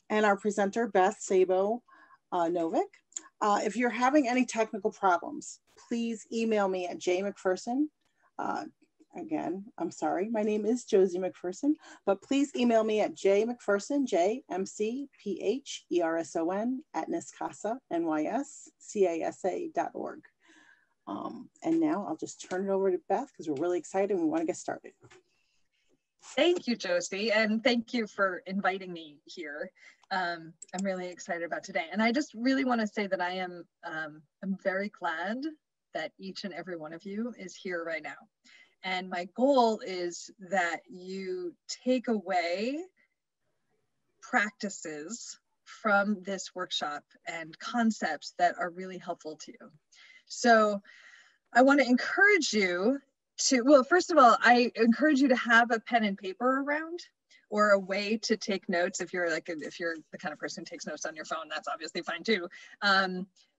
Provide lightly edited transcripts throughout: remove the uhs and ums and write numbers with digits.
and our presenter, Beth Sabo Novick. If you're having any technical problems, please email me at jmcpherson. Again, I'm sorry, my name is Josie McPherson, but please email me at jmcpherson, JMCPHERSON @NYSCASA.org. And now I'll just turn it over to Beth because we're really excited and we want to get started. Thank you, Josie, and thank you for inviting me here. I'm really excited about today, and I just really want to say that I'm very glad that each and every one of you is here right now. And my goal is that you take away practices from this workshop and concepts that are really helpful to you. So I want to encourage you to, well, first of all, I encourage you to have a pen and paper around, or a way to take notes. If you're the kind of person who takes notes on your phone, that's obviously fine too.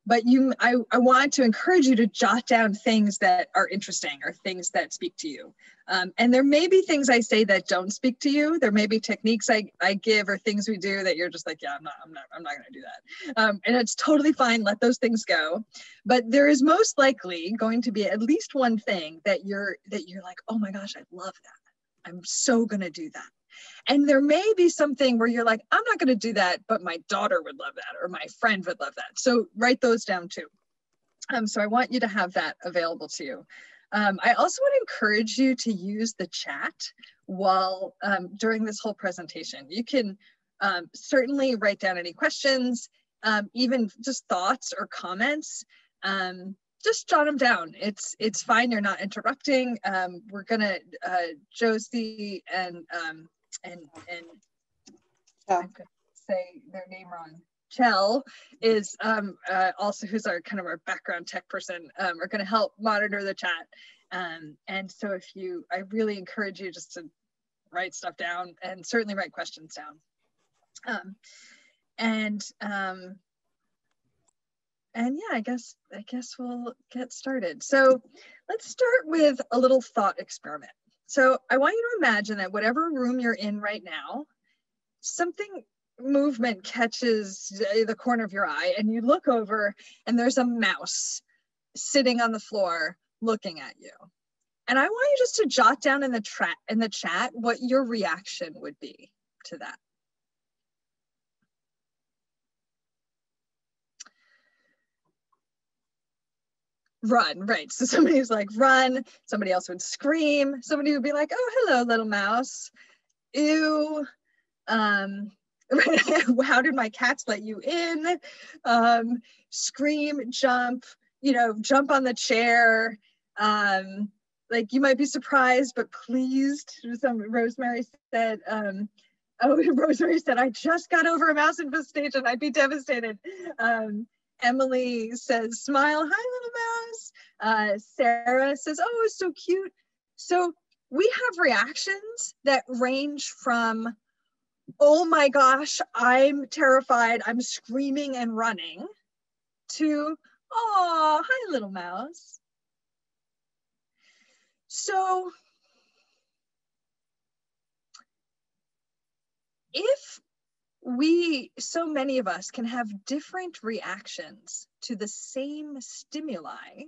But I want to encourage you to jot down things that are interesting or things that speak to you. And there may be things I say that don't speak to you. There may be techniques I give or things we do that you're just like, yeah, I'm not going to do that. And it's totally fine. Let those things go. But there is most likely going to be at least one thing that you're like, oh my gosh, I love that. I'm so going to do that. And there may be something where you're like, I'm not going to do that, but my daughter would love that, or my friend would love that. So write those down too. So I want you to have that available to you. I also want to encourage you to use the chat while during this whole presentation. You can certainly write down any questions, even just thoughts or comments. Just jot them down. It's fine. You're not interrupting. We're gonna Josie and I'm gonna say their name wrong. Chell is also, who's our background tech person, are going to help monitor the chat. And so I really encourage you just to write stuff down and certainly write questions down. And yeah, I guess we'll get started. So let's start with a little thought experiment. So I want you to imagine that whatever room you're in right now, movement catches the corner of your eye, and you look over and there's a mouse sitting on the floor looking at you. And I want you just to jot down in the chat what your reaction would be to that. Run, right? So somebody's like, run. Somebody else would scream. Somebody would be like, oh, hello, little mouse. Ew. How did my cats let you in? Scream, jump, jump on the chair. Like, you might be surprised, but pleased. Rosemary said, Rosemary said, I just got over a mouse infestation. I'd be devastated. Emily says, smile, hi, little mouse. Sarah says, oh, it's so cute. So we have reactions that range from, oh my gosh, I'm terrified, I'm screaming and running, to, oh, hi, little mouse. So if so many of us can have different reactions to the same stimuli,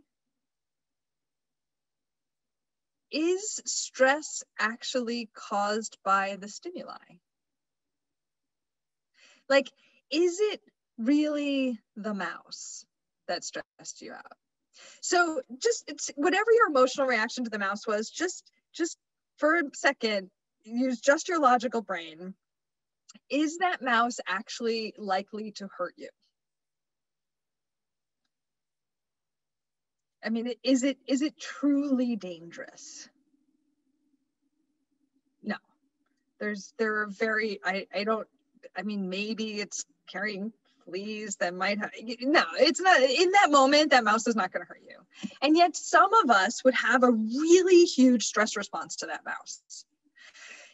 is stress actually caused by the stimuli? Like, is it really the mouse that stressed you out? So it's whatever your emotional reaction to the mouse was, just for a second, use just your logical brain. Is that mouse actually likely to hurt you? I mean, is it truly dangerous? No. Maybe it's carrying fleas that might have, no, it's not. In that moment, that mouse is not going to hurt you. And yet some of us would have a really huge stress response to that mouse.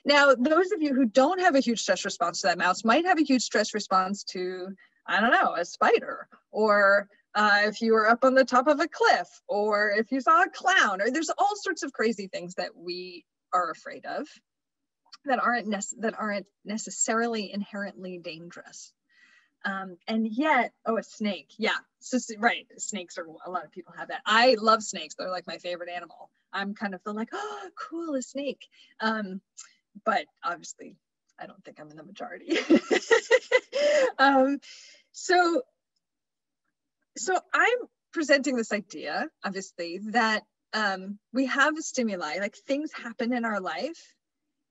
Now, those of you who don't have a huge stress response to that mouse might have a huge stress response to, I don't know, a spider, or if you were up on the top of a cliff, or if you saw a clown, or there's all sorts of crazy things that we are afraid of. that aren't necessarily inherently dangerous. And yet, oh, a snake. Yeah. So, right. Snakes are, a lot of people have that. I love snakes. They're like my favorite animal. I'm kind of the like, oh, cool, a snake. But obviously I don't think I'm in the majority. So I'm presenting this idea, obviously, that we have a stimuli, like things happen in our life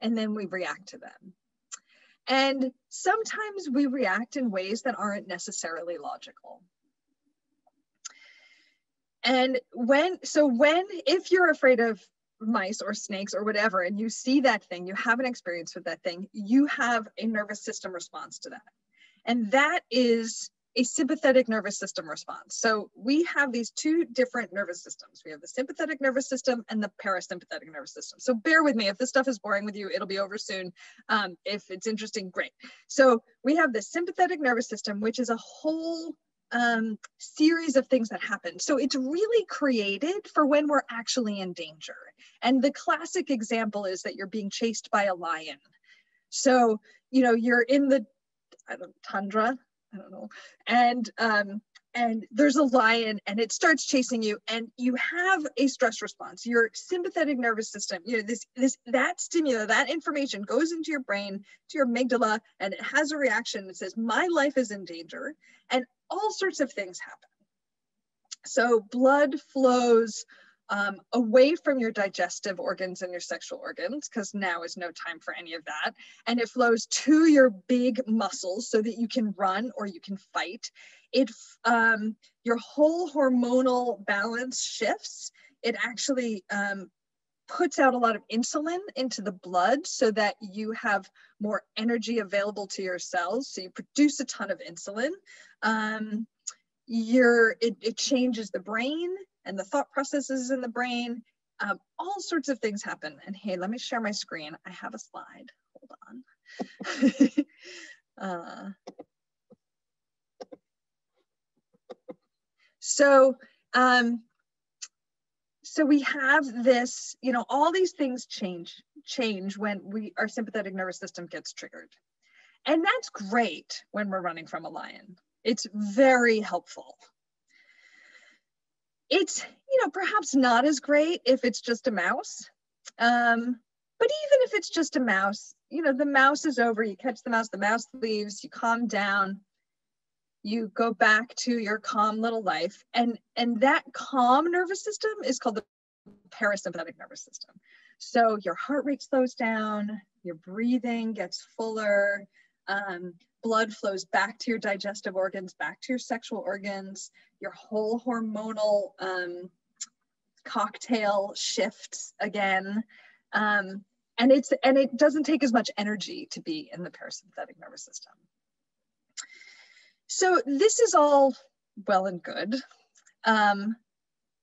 and then we react to them. And sometimes we react in ways that aren't necessarily logical. And if you're afraid of mice or snakes or whatever, and you see that thing, you have an experience with that thing, you have a nervous system response to that. And that is a sympathetic nervous system response. So we have these two different nervous systems. We have the sympathetic nervous system and the parasympathetic nervous system. So bear with me. If this stuff is boring with you, it'll be over soon. If it's interesting, great. So we have the sympathetic nervous system, which is a whole series of things that happen. So it's really created for when we're actually in danger. And the classic example is that you're being chased by a lion. So, you're in the tundra, I don't know, and there's a lion and it starts chasing you and you have a stress response. Your sympathetic nervous system, that stimuli, that information goes into your brain, to your amygdala, and it has a reaction that says, my life is in danger, and all sorts of things happen. So blood flows away from your digestive organs and your sexual organs, because now is no time for any of that. And it flows to your big muscles so that you can run or you can fight. Your whole hormonal balance shifts. It actually puts out a lot of insulin into the blood so that you have more energy available to your cells. So you produce a ton of insulin. It changes the brain and the thought processes in the brain. All sorts of things happen. And hey, let me share my screen. I have a slide. Hold on. So we have this, all these things change when our sympathetic nervous system gets triggered. And that's great when we're running from a lion. It's very helpful. It's, perhaps not as great if it's just a mouse. But even if it's just a mouse, the mouse is over, you catch the mouse leaves, you calm down, you go back to your calm little life. And that calm nervous system is called the parasympathetic nervous system. So your heart rate slows down, your breathing gets fuller, blood flows back to your digestive organs, back to your sexual organs, your whole hormonal cocktail shifts again. And it doesn't take as much energy to be in the parasympathetic nervous system. So this is all well and good. But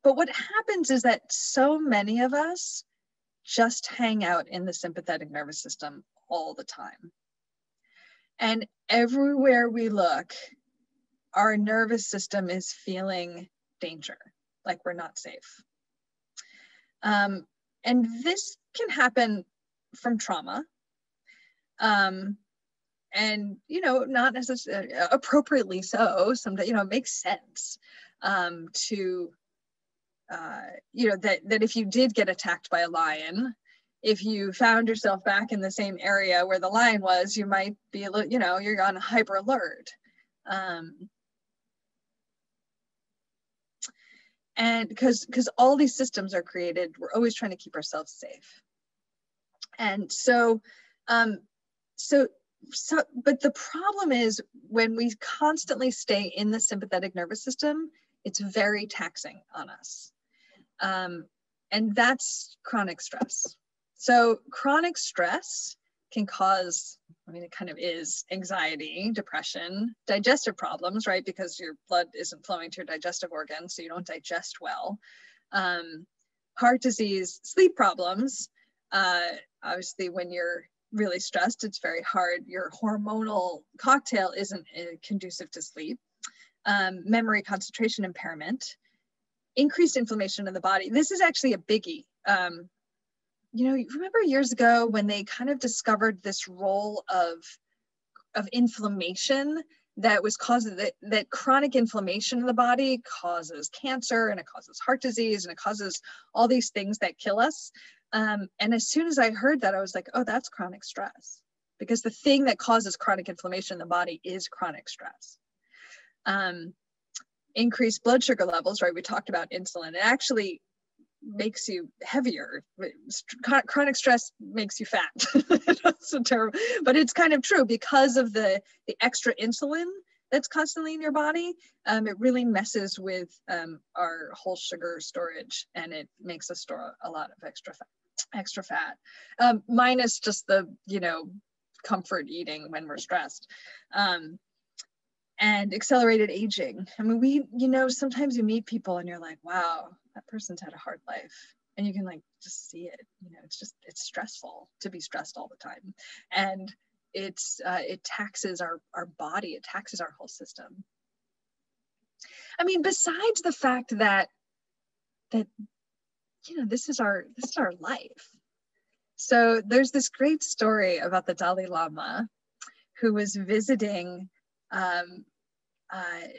what happens is that so many of us just hang out in the sympathetic nervous system all the time. And everywhere we look, our nervous system is feeling danger, like we're not safe. And this can happen from trauma. And, not necessarily appropriately so. Sometimes, it makes sense that if you did get attacked by a lion, if you found yourself back in the same area where the lion was, you might be, you're on hyper alert. And because all these systems are created, we're always trying to keep ourselves safe. And but the problem is when we constantly stay in the sympathetic nervous system, it's very taxing on us. And that's chronic stress. So chronic stress can cause, it kind of is anxiety, depression, digestive problems, right? Because your blood isn't flowing to your digestive organs, so you don't digest well. Heart disease, sleep problems. Obviously, when you're really stressed, it's very hard. Your hormonal cocktail isn't conducive to sleep. Memory, concentration impairment, increased inflammation in the body. This is actually a biggie. you remember years ago when they kind of discovered this role of inflammation that was causing that chronic inflammation in the body causes cancer, and it causes heart disease, and it causes all these things that kill us. And as soon as I heard that, I was like, oh, that's chronic stress, because the thing that causes chronic inflammation in the body is chronic stress. Increased blood sugar levels, right? We talked about insulin. It actually makes you heavier. Chronic stress makes you fat. That's so terrible, but it's kind of true because of the extra insulin that's constantly in your body. It really messes with our whole sugar storage, and it makes us store a lot of extra fat, minus just the comfort eating when we're stressed. And accelerated aging. I mean, sometimes you meet people and you're like, wow, that person's had a hard life. And you can just see it. It's stressful to be stressed all the time. And it taxes our body, it taxes our whole system. I mean, besides the fact that this is our life. So there's this great story about the Dalai Lama who was visiting I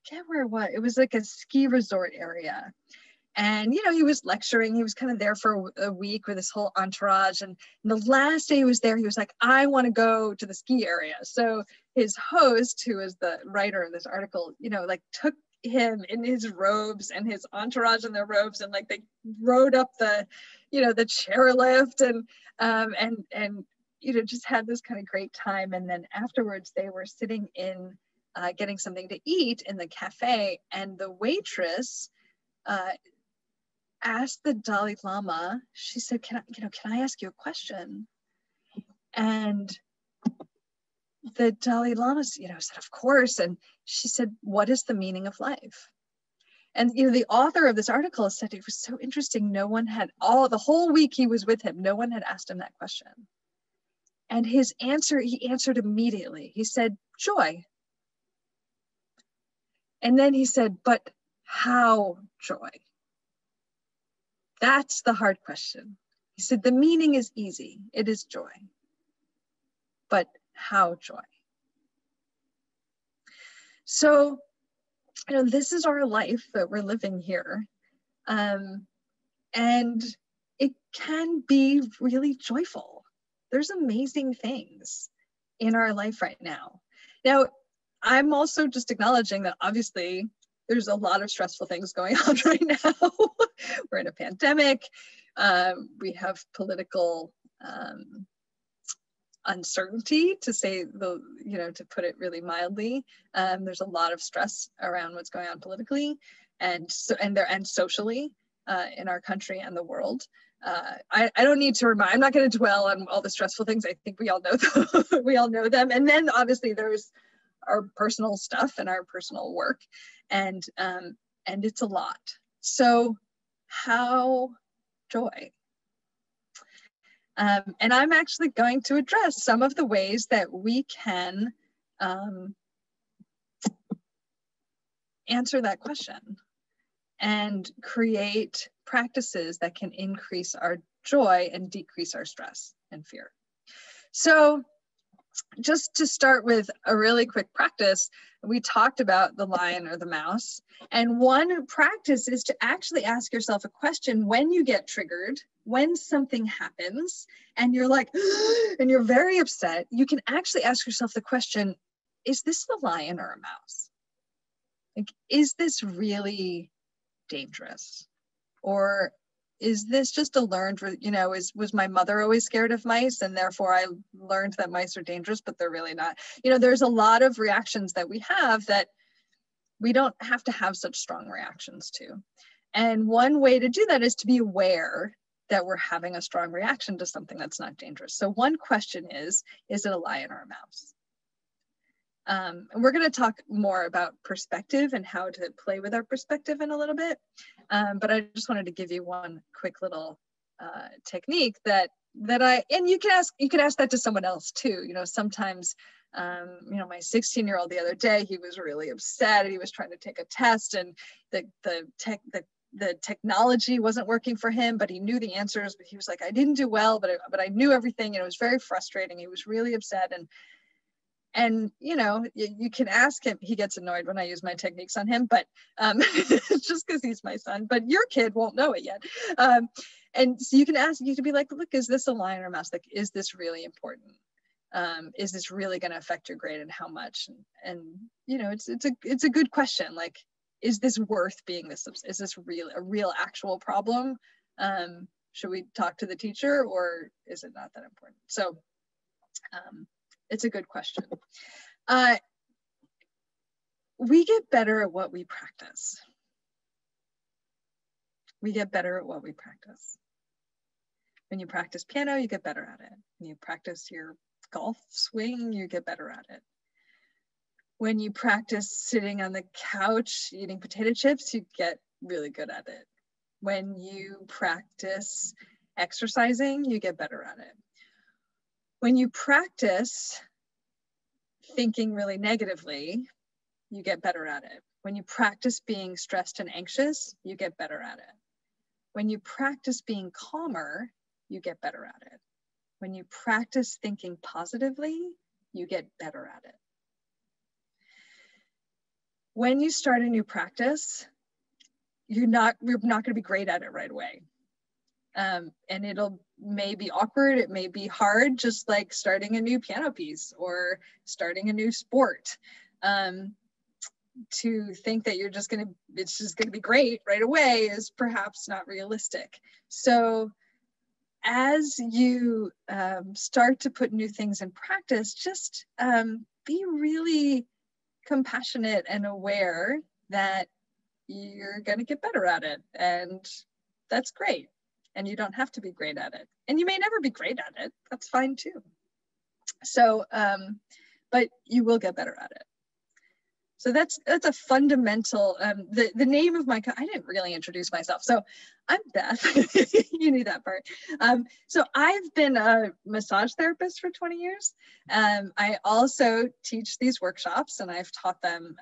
forget where it was. It was like a ski resort area. And, he was lecturing. He was kind of there for a week with his whole entourage. And the last day he was there, he was like, I want to go to the ski area. So his host, who is the writer of this article, took him in his robes and his entourage in their robes. And they rode up the chairlift and just had this kind of great time. And then afterwards they were sitting in getting something to eat in the cafe, and the waitress asked the Dalai Lama, she said, can I ask you a question? And the Dalai Lama, said, of course. And she said, what is the meaning of life? And, the author of this article said it was so interesting. No one had, the whole week he was with him, no one had asked him that question. And he answered immediately. He said, joy. And then he said, but how joy? That's the hard question. He said, the meaning is easy. It is joy. But how joy? So, this is our life that we're living here. And it can be really joyful. There's amazing things in our life right now. Now, I'm also just acknowledging that obviously there's a lot of stressful things going on right now. We're in a pandemic. We have political uncertainty, to put it really mildly. There's a lot of stress around what's going on politically and socially in our country and the world. I don't need to I'm not going to dwell on all the stressful things. I think we all know them. We all know them. And then obviously there's our personal stuff and our personal work, and it's a lot. So how joy? And I'm actually going to address some of the ways that we can answer that question and create practices that can increase our joy and decrease our stress and fear. So just to start with a really quick practice, we talked about the lion or the mouse. And one practice is to actually ask yourself a question when you get triggered, when something happens, and you're like, and you're very upset. You can actually ask yourself the question, is this the lion or a mouse? Is this really dangerous? Or is this just a learned, was my mother always scared of mice and therefore I learned that mice are dangerous, but they're really not. There's a lot of reactions that we have that we don't have to have such strong reactions to. And one way to do that is to be aware that we're having a strong reaction to something that's not dangerous. So one question is it a lion or a mouse? And we're going to talk more about perspective and how to play with our perspective in a little bit. But I just wanted to give you one quick little technique and you can ask that to someone else too. Sometimes, my 16-year-old the other day, he was really upset and he was trying to take a test, and the the technology wasn't working for him, but he knew the answers, but he was like, I didn't do well, but I knew everything, and it was very frustrating. He was really upset. And you know, you can ask him, he gets annoyed when I use my techniques on him, but it's just because he's my son, but your kid won't know it yet. And so you can ask, you can be like, look, is this a lion or a mouse? Like, is this really important? Is this really going to affect your grade, and how much? And you know, it's a good question. Like, is this worth being this? Is this a real actual problem? Should we talk to the teacher, or is it not that important? So it's a good question. We get better at what we practice. We get better at what we practice. When you practice piano, you get better at it. When you practice your golf swing, you get better at it. When you practice sitting on the couch eating potato chips, you get really good at it. When you practice exercising, you get better at it. When you practice thinking really negatively, you get better at it. When you practice being stressed and anxious, you get better at it. When you practice being calmer, you get better at it. When you practice thinking positively, you get better at it. When you start a new practice, you're not going to be great at it right away. And it'll may be awkward, it may be hard, just like starting a new piano piece or starting a new sport. To think that it's just gonna be great right away is perhaps not realistic. So as you start to put new things in practice, just be really compassionate and aware that you're going to get better at it, and that's great. And you don't have to be great at it, and you may never be great at it. That's fine too. So, but you will get better at it. So that's a fundamental, the name of my, I didn't really introduce myself. So I'm Beth, you knew that part. So I've been a massage therapist for 20 years. I also teach these workshops, and I've taught them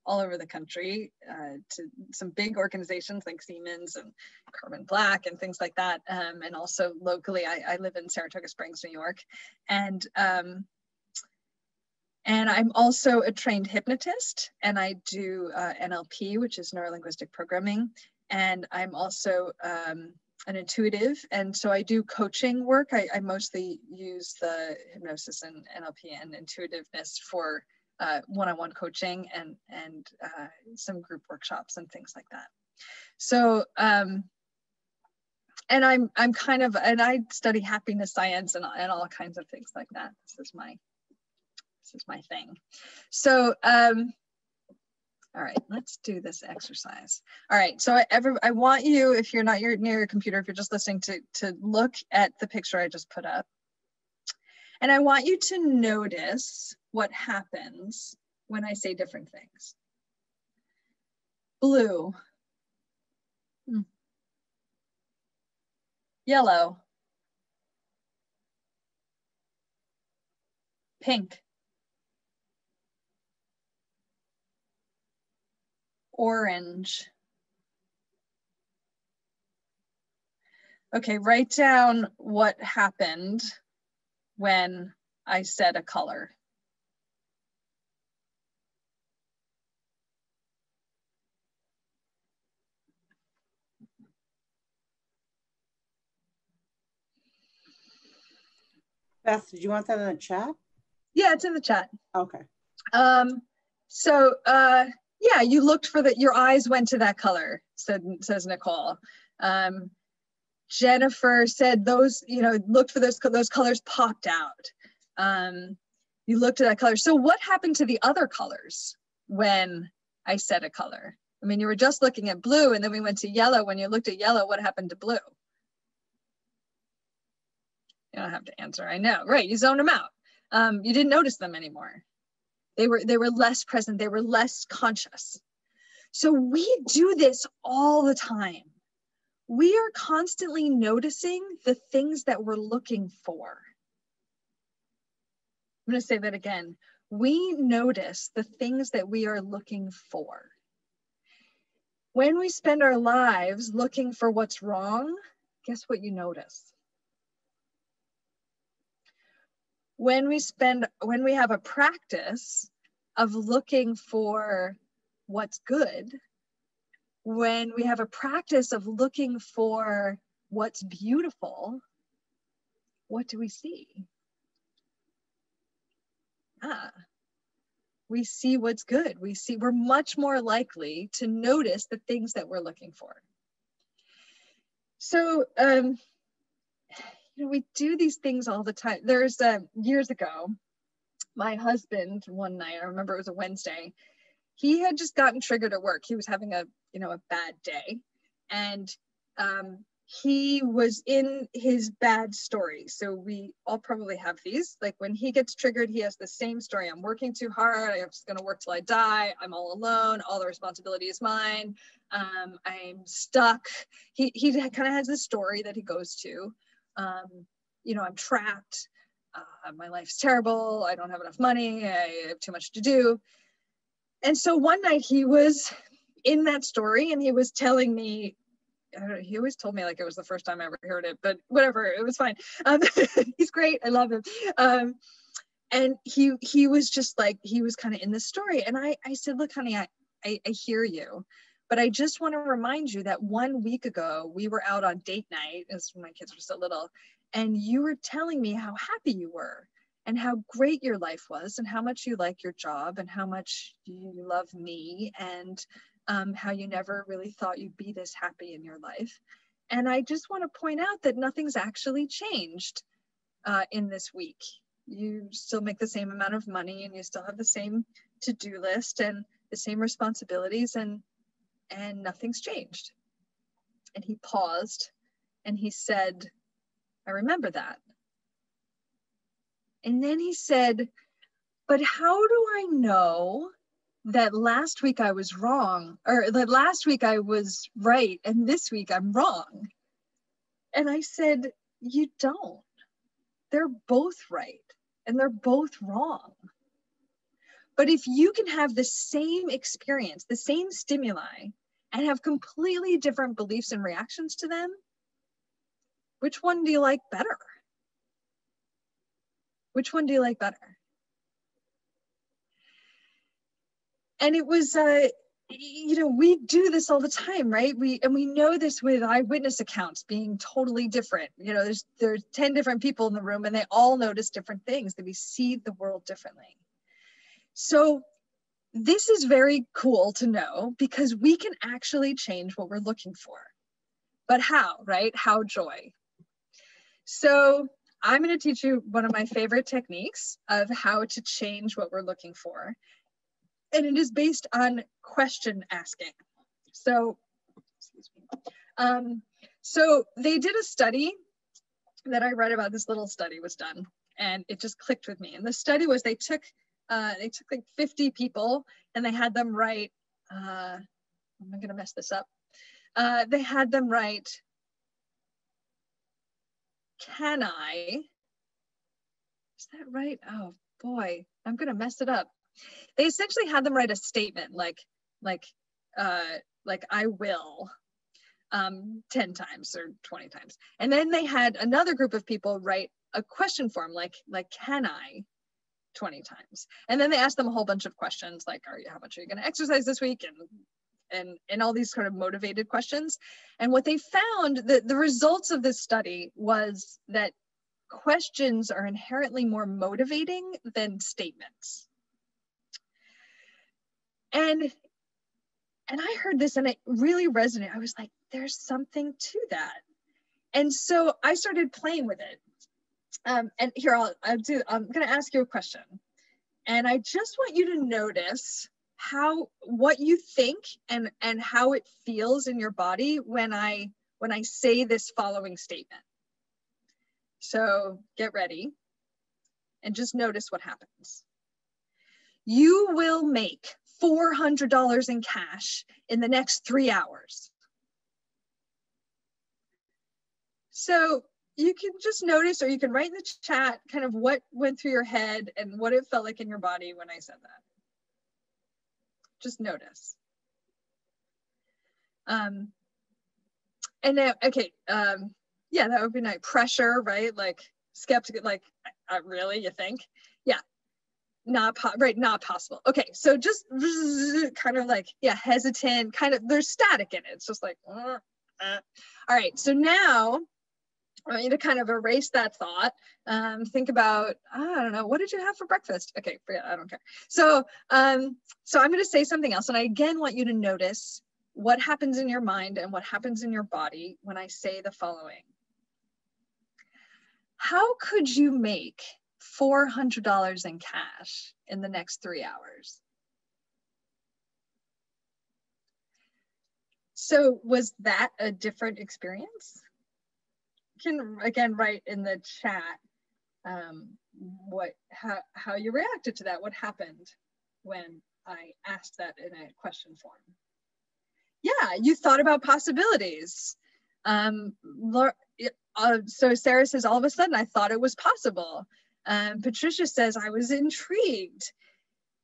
all over the country to some big organizations like Siemens and Carbon Black and things like that. And also locally, I live in Saratoga Springs, New York. And I'm also a trained hypnotist, and I do NLP, which is neuro-linguistic programming. And I'm also an intuitive. And so I do coaching work. I mostly use the hypnosis and NLP and intuitiveness for one-on-one coaching and some group workshops and things like that. So, and I'm kind of, and I study happiness science and all kinds of things like that. This is my thing. So, all right, let's do this exercise. All right, so I want you, if you're not near your computer, if you're just listening, to look at the picture I just put up. And I want you to notice what happens when I say different things. Blue. Yellow. Pink. Orange. Okay, write down what happened when I said a color. Beth, did you want that in the chat? Yeah, it's in the chat. Okay. So yeah, you looked for your eyes went to that color, says Nicole. Jennifer said those, looked for those colors popped out. You looked at that color. So what happened to the other colors when I said a color? I mean, you were just looking at blue, and then we went to yellow. When you looked at yellow, what happened to blue? You don't have to answer, I know, right? You zoned them out. You didn't notice them anymore. They were less present. They were less conscious. So we do this all the time. We are constantly noticing the things that we're looking for. I'm going to say that again. We notice the things that we are looking for. When we spend our lives looking for what's wrong, guess what you notice? When we have a practice of looking for what's good, when we have a practice of looking for what's beautiful, what do we see? We see what's good. We're much more likely to notice the things that we're looking for. So, we do these things all the time. There's years ago, my husband one night, I remember it was a Wednesday, he had just gotten triggered at work. He was having a bad day, and he was in his bad story. So we all probably have these. Like when he gets triggered, he has the same story. I'm working too hard. I'm just going to work till I die. I'm all alone. All the responsibility is mine. I'm stuck. He kind of has this story that he goes to. I'm trapped. My life's terrible. I don't have enough money. I have too much to do. And so one night he was in that story and he was telling me, he always told me like it was the first time I ever heard it, but whatever, it was fine. He's great. I love him. And he was just like, he was kind of in this story. And I said, look, honey, I hear you, but I just want to remind you that 1 week ago, we were out on date night, as my kids were still little, and you were telling me how happy you were and how great your life was and how much you like your job and how much you love me and how you never really thought you'd be this happy in your life. And I just want to point out that nothing's actually changed in this week. You still make the same amount of money and you still have the same to-do list and the same responsibilities, and nothing's changed. And he paused and he said, I remember that. And then he said, but how do I know that last week I was wrong, or that last week I was right and this week I'm wrong? And I said, you don't. They're both right and they're both wrong. But if you can have the same experience, the same stimuli, and have completely different beliefs and reactions to them, which one do you like better? Which one do you like better? And it was, we do this all the time, right? We know this with eyewitness accounts being totally different. There's 10 different people in the room and they all notice different things, that we see the world differently. So this is very cool to know because we can actually change what we're looking for. But how, right? How joy? So I'm going to teach you one of my favorite techniques of how to change what we're looking for. And it is based on question asking. So, excuse me. So they did a study that I read about. This little study was done and it just clicked with me. And the study was they took like 50 people and they had them write, I'm going to mess this up. They had them write, can I? Is that right? Oh boy, I'm going to mess it up. They essentially had them write a statement like I will 10 times or 20 times. And then they had another group of people write a question form like can I 20 times. And then they asked them a whole bunch of questions like, how much are you going to exercise this week? And all these sort of motivated questions. And what they found, the results of this study was that questions are inherently more motivating than statements. And I heard this and it really resonated. I was like, there's something to that. And so I started playing with it. And here, I'm going to ask you a question. And I just want you to notice what you think and how it feels in your body when I say this following statement. So get ready and just notice what happens. You will make $400 in cash in the next 3 hours. So you can just notice, or you can write in the chat kind of what went through your head and what it felt like in your body when I said that. Just notice. And then, okay, yeah, that would be nice. Pressure, right? Like skeptical, like, really, you think? Yeah, not possible. Okay, so just kind of like, yeah, hesitant, kind of, there's static in it. It's just like, all right, so now I want you to kind of erase that thought. Think about, I don't know, what did you have for breakfast? Okay, forget, I don't care. So I'm going to say something else. And I again want you to notice what happens in your mind and what happens in your body when I say the following. How could you make $400 in cash in the next 3 hours? So was that a different experience? You can again write in the chat how you reacted to that, what happened when I asked that in a question form. Yeah, you thought about possibilities. So Sarah says, all of a sudden, I thought it was possible. Patricia says, I was intrigued.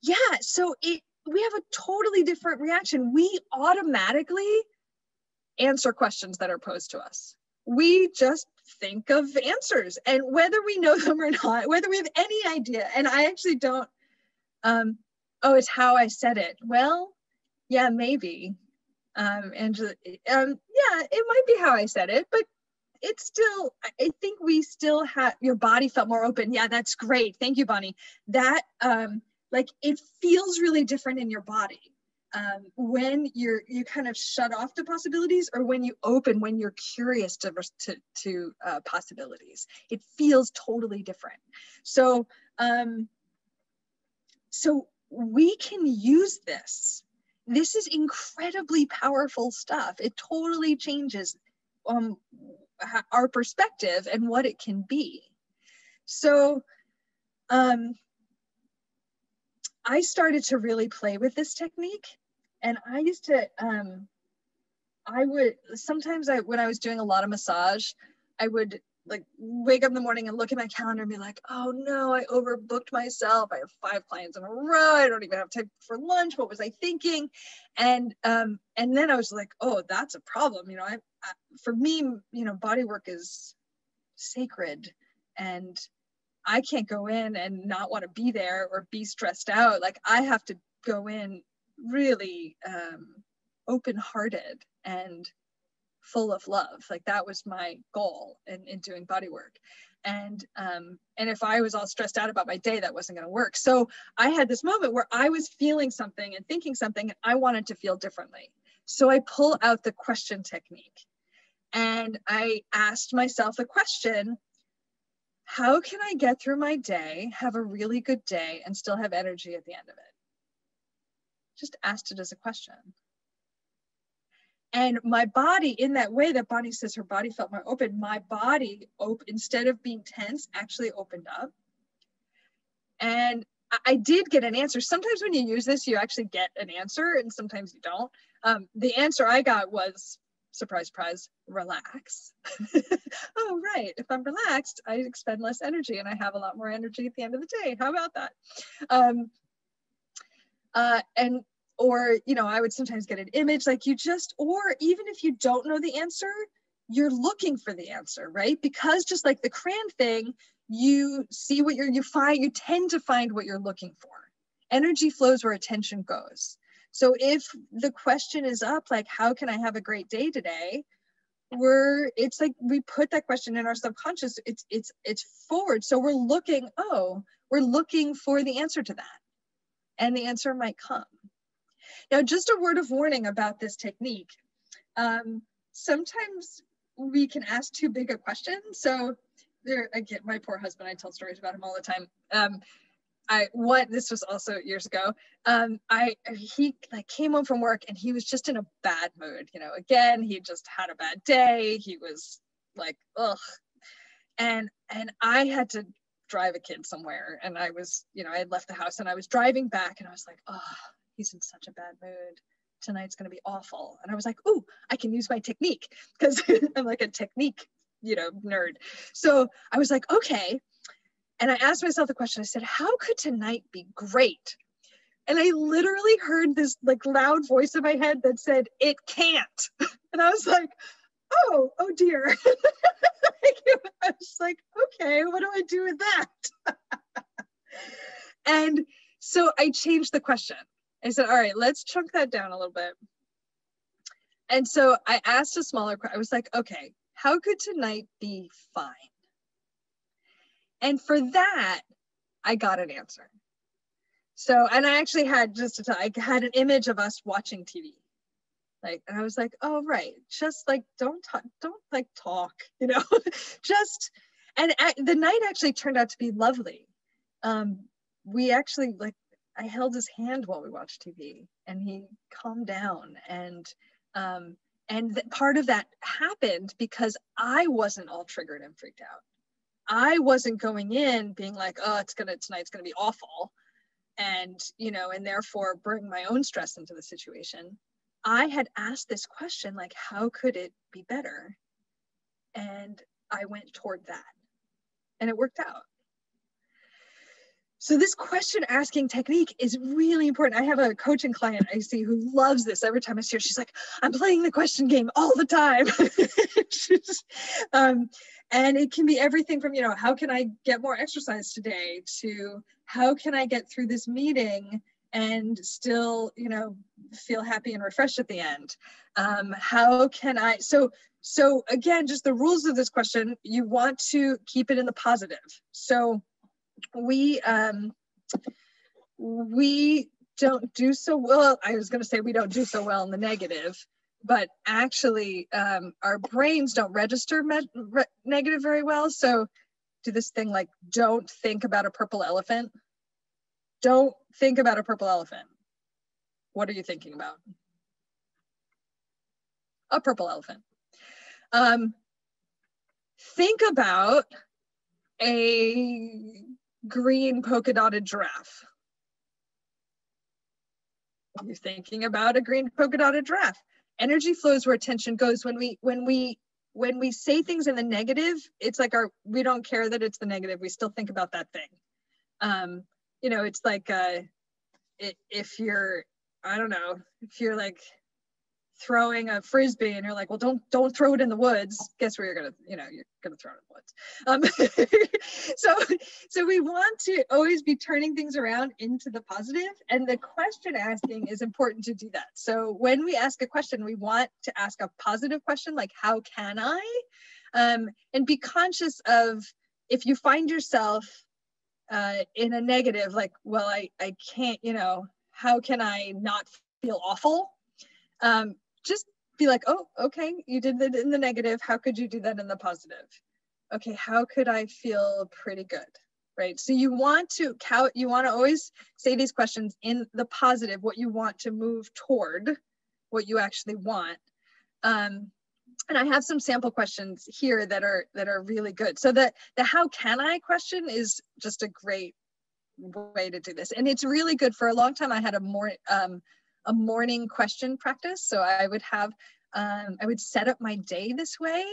Yeah, so we have a totally different reaction. We automatically answer questions that are posed to us. We just think of answers, and whether we know them or not, whether we have any idea, and I actually don't, oh, it's how I said it. Well, yeah, maybe. Angela, yeah, it might be how I said it, but it's still, I think we still have, your body felt more open. Yeah, that's great. Thank you, Bonnie. That, like, it feels really different in your body when you kind of shut off to possibilities, or when you open, when you're curious to possibilities. It feels totally different. So, so we can use this. This is incredibly powerful stuff. It totally changes our perspective and what it can be. So I started to really play with this technique, and I used to, I would, sometimes when I was doing a lot of massage, I would like wake up in the morning and look at my calendar and be like, oh no, I overbooked myself. I have 5 clients in a row. I don't even have time for lunch. What was I thinking? And then I was like, oh, that's a problem. You know, for me, you know, body work is sacred, and I can't go in and not want to be there or be stressed out. Like, I have to go in really open-hearted and full of love. Like, that was my goal in doing body work. And if I was all stressed out about my day, that wasn't going to work. So I had this moment where I was feeling something and thinking something, and I wanted to feel differently. So I pull out the question technique, and I asked myself the question, how can I get through my day, have a really good day, and still have energy at the end of it? Just asked it as a question. And my body, in that way that Bonnie says her body felt more open, my body, instead of being tense, actually opened up. And I did get an answer. Sometimes when you use this, you actually get an answer, and sometimes you don't. The answer I got was, surprise, surprise, relax. Oh, right. If I'm relaxed, I expend less energy, and I have a lot more energy at the end of the day. How about that? Or, you know, I would sometimes get an image, like, you just, or even if you don't know the answer, you're looking for the answer, right? Because just like the crayon thing, you see what you tend to find what you're looking for. Energy flows where attention goes. So if the question is up, like, how can I have a great day today? It's like we put that question in our subconscious, it's forward. So we're looking for the answer to that. And the answer might come. Now, just a word of warning about this technique. Sometimes we can ask too big a question. So I get my poor husband, I tell stories about him all the time. This was also years ago. He like came home from work and he was just in a bad mood. You know, again, he just had a bad day. He was like, ugh. And I had to drive a kid somewhere, and I was, you know, I had left the house and I was driving back, and I was like, oh, he's in such a bad mood. Tonight's going to be awful. And I was like, ooh, I can use my technique, because I'm like a technique, you know, nerd. So I was like, okay. And I asked myself the question, I said, how could tonight be great And I literally heard this like loud voice in my head that said, "It can't." And I was like, oh dear. I was like, okay, what do I do with that? And so I changed the question. I said, all right, let's chunk that down a little bit. And so I asked a smaller question. I was like, okay, how could tonight be fine? And for that, I got an answer. So, and I actually had I had an image of us watching TV. Like, and I was like, oh, right. Just like, don't talk, you know, just, and the night actually turned out to be lovely. We actually, like, I held his hand while we watched TV and he calmed down. And part of that happened because I wasn't all triggered and freaked out. I wasn't going in being like, oh, tonight's gonna be awful. And, you know, and therefore bring my own stress into the situation. I had asked this question, like, how could it be better? And I went toward that and it worked out. So this question asking technique is really important. I have a coaching client I see who loves this. Every time I see her, she's like, I'm playing the question game all the time. And it can be everything from, you know, how can I get more exercise today to how can I get through this meeting and still, you know, feel happy and refreshed at the end. How can I, so again, just the rules of this question, you want to keep it in the positive. So we don't do so well. I was going to say we don't do so well in the negative, but actually our brains don't register negative very well. So do this thing like, don't think about a purple elephant. Don't think about a purple elephant. What are you thinking about? A purple elephant. Think about a green polka dotted giraffe. You're thinking about a green polka dotted giraffe. Energy flows where attention goes. When we say things in the negative, it's like we don't care that it's the negative. We still think about that thing. You know, it's like if you're, I don't know, if you're like throwing a frisbee and you're like, well, don't throw it in the woods. Guess where you're gonna throw it in the woods. So we want to always be turning things around into the positive, and the question asking is important to do that. So when we ask a question, we want to ask a positive question, like how can I, and be conscious of if you find yourself in a negative, like, well, I can't, you know, how can I not feel awful? Just be like, oh, okay, you did that in the negative. How could you do that in the positive? Okay, how could I feel pretty good, right? So you want to always say these questions in the positive, what you want to move toward, what you actually want. And I have some sample questions here that are really good. So the how can I question is just a great way to do this. And it's really good. For a long time, I had a morning question practice. So I would have, I would set up my day this way.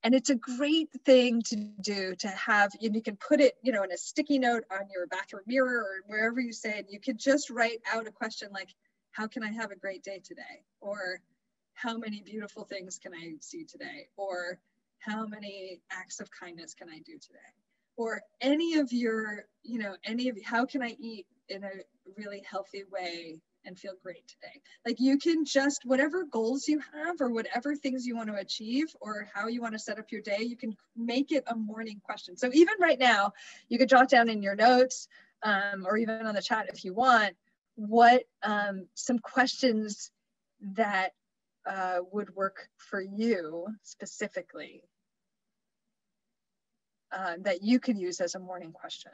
And it's a great thing to do, to have, and you can put it, you know, in a sticky note on your bathroom mirror or wherever you say it. You could just write out a question like, how can I have a great day today? Or how many beautiful things can I see today? Or how many acts of kindness can I do today? Or any of your, you know, how can I eat in a really healthy way and feel great today? Like you can just, whatever goals you have or whatever things you want to achieve or how you want to set up your day, you can make it a morning question. So even right now, you could jot down in your notes or even on the chat if you want, what some questions that would work for you specifically that you could use as a morning question.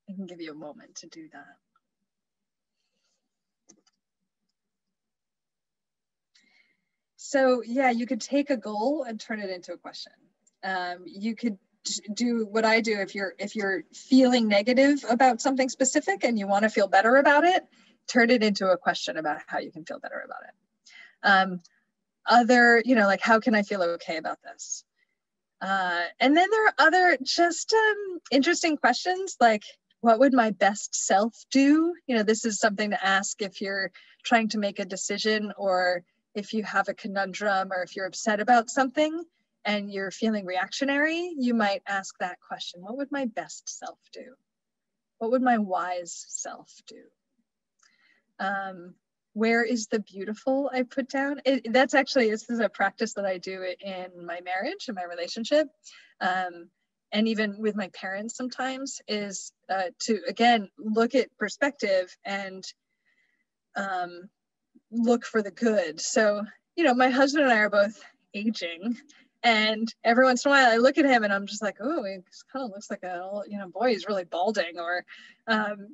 I can give you a moment to do that. So yeah, you could take a goal and turn it into a question. You could do what I do if you're feeling negative about something specific and you want to feel better about it, turn it into a question about how you can feel better about it. Other, you know, like how can I feel okay about this? And then there are other just interesting questions like, what would my best self do? You know, this is something to ask if you're trying to make a decision, or if you have a conundrum, or if you're upset about something and you're feeling reactionary, you might ask that question. What would my best self do? What would my wise self do? Where is the beautiful I put down? That's actually, this is a practice that I do in my marriage, in my relationship. And even with my parents sometimes, is to, again, look at perspective and look for the good. So, you know, my husband and I are both aging, and every once in a while I look at him and I'm just like, oh, he kind of looks like a, you know, boy, he's really balding, or,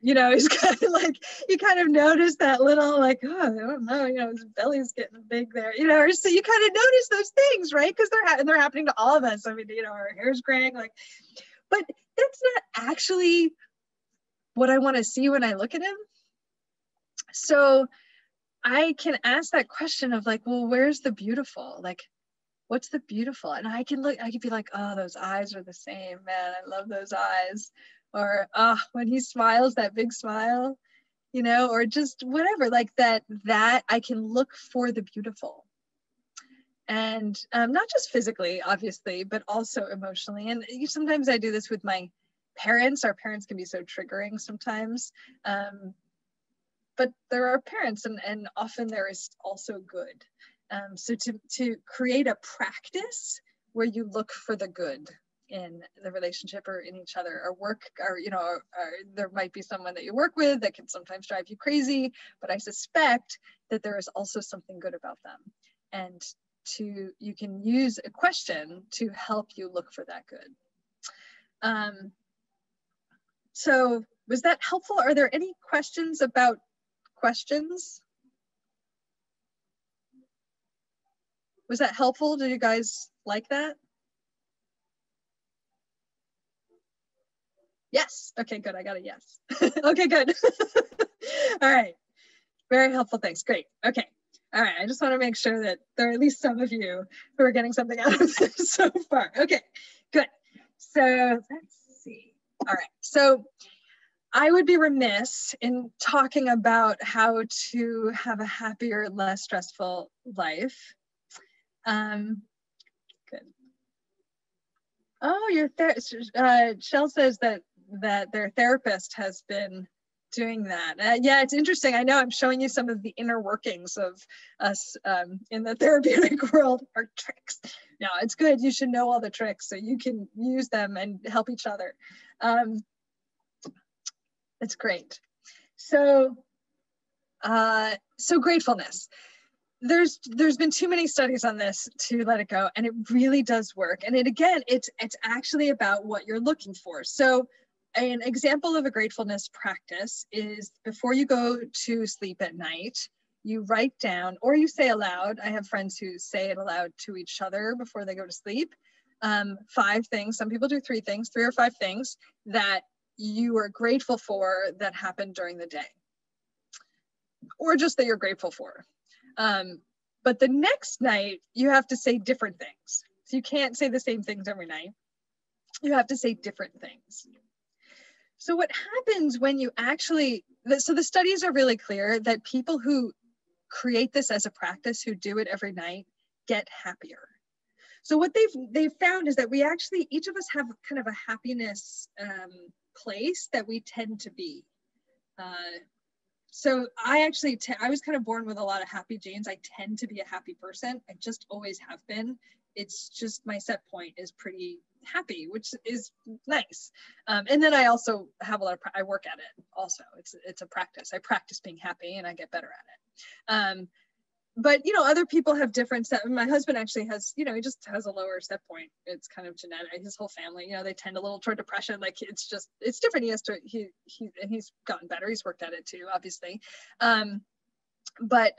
you know, he's kind of like, you kind of notice that little like, oh, I don't know, you know, his belly's getting big there, you know, or so you kind of notice those things, right? Because they're happening to all of us. I mean, you know, our hair's graying, like, but that's not actually what I want to see when I look at him. So I can ask that question of like, well, where's the beautiful? Like, what's the beautiful? And I can be like, oh, those eyes are the same, man. I love those eyes. Or, oh, when he smiles, that big smile, you know, or just whatever, like that I can look for the beautiful. And not just physically, obviously, but also emotionally. And sometimes I do this with my parents. Our parents can be so triggering sometimes. But there are parents, and often there is also good. So to create a practice where you look for the good in the relationship or in each other, or work, or, you know, or there might be someone that you work with that can sometimes drive you crazy, but I suspect that there is also something good about them. And you can use a question to help you look for that good. So was that helpful? Are there any questions about questions? Was that helpful? Did you guys like that? Yes. Okay, good. I got a yes. Okay, good. All right. Very helpful. Thanks. Great. Okay. All right. I just want to make sure that there are at least some of you who are getting something out of this so far. Okay, good. So let's see. All right. So I would be remiss in talking about how to have a happier, less stressful life. Good. Oh, Shell says that their therapist has been doing that. Yeah, it's interesting. I know I'm showing you some of the inner workings of us in the therapeutic world, our tricks. No, it's good. You should know all the tricks so you can use them and help each other. That's great. So gratefulness. There's been too many studies on this to let it go, and it really does work. And it's actually about what you're looking for. So an example of a gratefulness practice is before you go to sleep at night, you write down, or you say aloud. I have friends who say it aloud to each other before they go to sleep. 5 things, some people do 3 things, 3 or 5 things that you are grateful for that happened during the day, or just that you're grateful for. But the next night you have to say different things. So you can't say the same things every night. You have to say different things. So what happens when you so the studies are really clear that people who create this as a practice, who do it every night, get happier. So what they've found is that we actually, each of us have kind of a happiness place that we tend to be. So I was kind of born with a lot of happy genes. I tend to be a happy person. I just always have been. It's just my set point is pretty happy, which is nice. And then I also have I work at it also. It's a practice. I practice being happy and I get better at it. But, you know, other people have different my husband actually has, you know, he just has a lower set point. It's kind of genetic. His whole family, you know, they tend a little toward depression. Like it's different. He's gotten better. He's worked at it too, obviously. But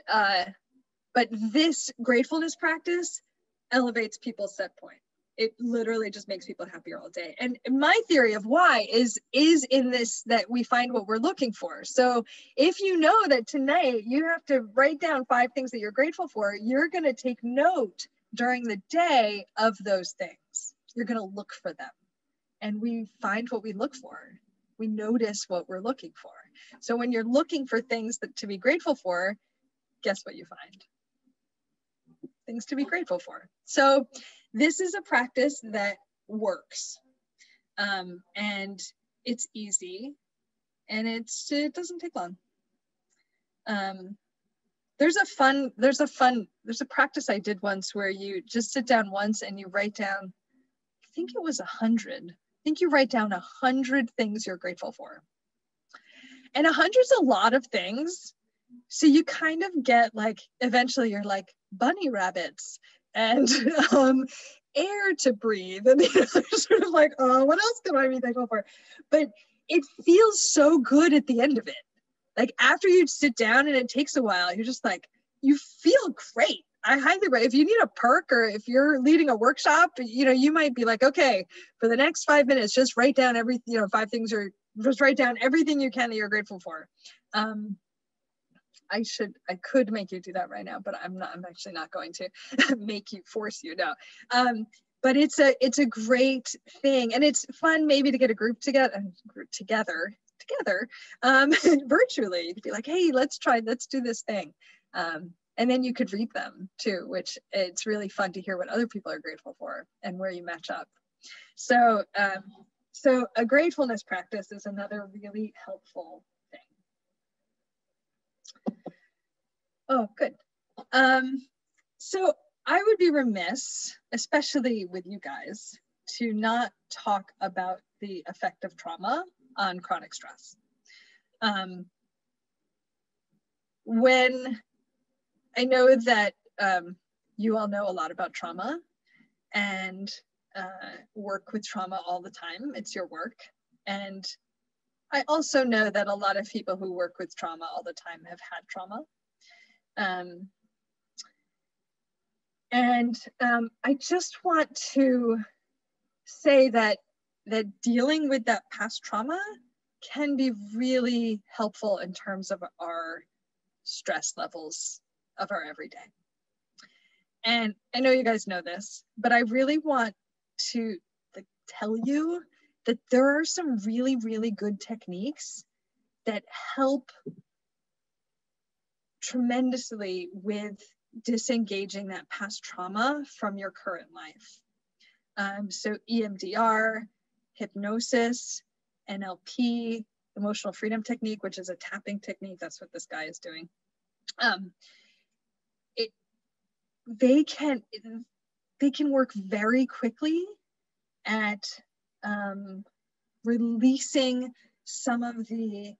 this gratefulness practice elevates people's set point. It literally just makes people happier all day. And my theory of why is in this, that we find what we're looking for. So if you know that tonight you have to write down 5 things that you're grateful for, you're going to take note during the day of those things. You're going to look for them. And we find what we look for. we notice what we're looking for. So when you're looking for things to be grateful for, guess what you find? Things to be grateful for. So this is a practice that works, and it's easy, and it doesn't take long. There's a practice I did once where you just sit down once and you write down, I think it was 100. I think you write down 100 things you're grateful for. And 100's a lot of things. So you kind of get like, eventually you're like bunny rabbits and air to breathe. And you're sort of like, oh, what else can I be thankful for? But it feels so good at the end of it. Like after you sit down and it takes a while, you're just like, you feel great. I highly recommend, if you need a perk or if you're leading a workshop, you might be like, okay, for the next 5 minutes, just write down just write down everything you can that you're grateful for. I could make you do that right now, but I'm actually not going to force you. No. But it's a great thing, and it's fun maybe to get a group together virtually, to be like, hey, let's do this thing. And then you could read them too, which it's really fun to hear what other people are grateful for and where you match up. So a gratefulness practice is another really helpful thing. Oh, good. So I would be remiss, especially with you guys, to not talk about the effect of trauma on chronic stress. When I know that you all know a lot about trauma and work with trauma all the time. It's your work. And I also know that a lot of people who work with trauma all the time have had trauma. I just want to say that dealing with that past trauma can be really helpful in terms of our stress levels of our everyday. And I know you guys know this, but I really want to tell you that there are some really, really good techniques that help tremendously with disengaging that past trauma from your current life. So EMDR, hypnosis, NLP, emotional freedom technique, which is a tapping technique. That's what this guy is doing. They can work very quickly at releasing some of the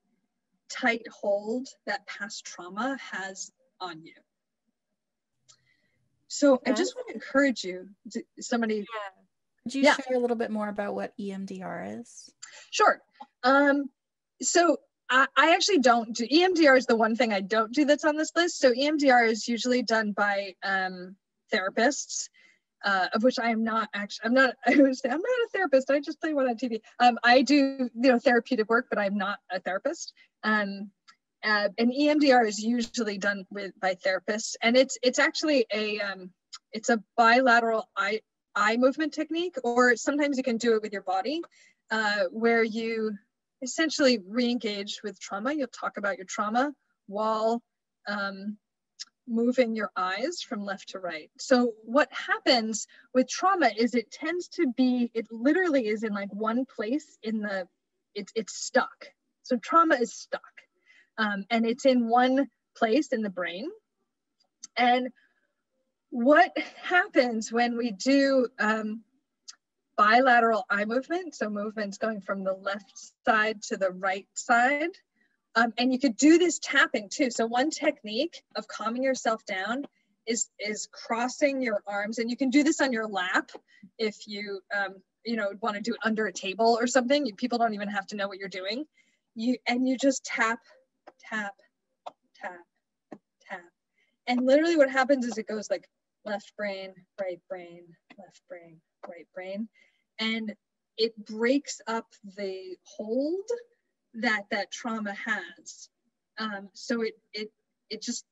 tight hold that past trauma has on you. So I just want to encourage you, somebody. Yeah. Could you share a little bit more about what EMDR is? Sure. So I actually don't do, EMDR is the one thing I don't do that's on this list. So EMDR is usually done by therapists, of which I am not actually, I'm not a therapist. I just play one on TV. I do, therapeutic work, but I'm not a therapist. And EMDR is usually done by therapists, and it's actually it's a bilateral eye movement technique, or sometimes you can do it with your body, where you essentially re-engage with trauma. You'll talk about your trauma while moving your eyes from left to right. So what happens with trauma is it literally is in like one place it's stuck. So trauma is stuck. And it's in one place in the brain. And what happens when we do bilateral eye movement, so movements going from the left side to the right side, and you could do this tapping too. So one technique of calming yourself down is crossing your arms, and you can do this on your lap if you want to do it under a table or something. People don't even have to know what you're doing. You just tap, tap, tap, tap. And literally what happens is it goes like left brain, right brain, left brain, right brain. And it breaks up the hold that trauma has. So it just,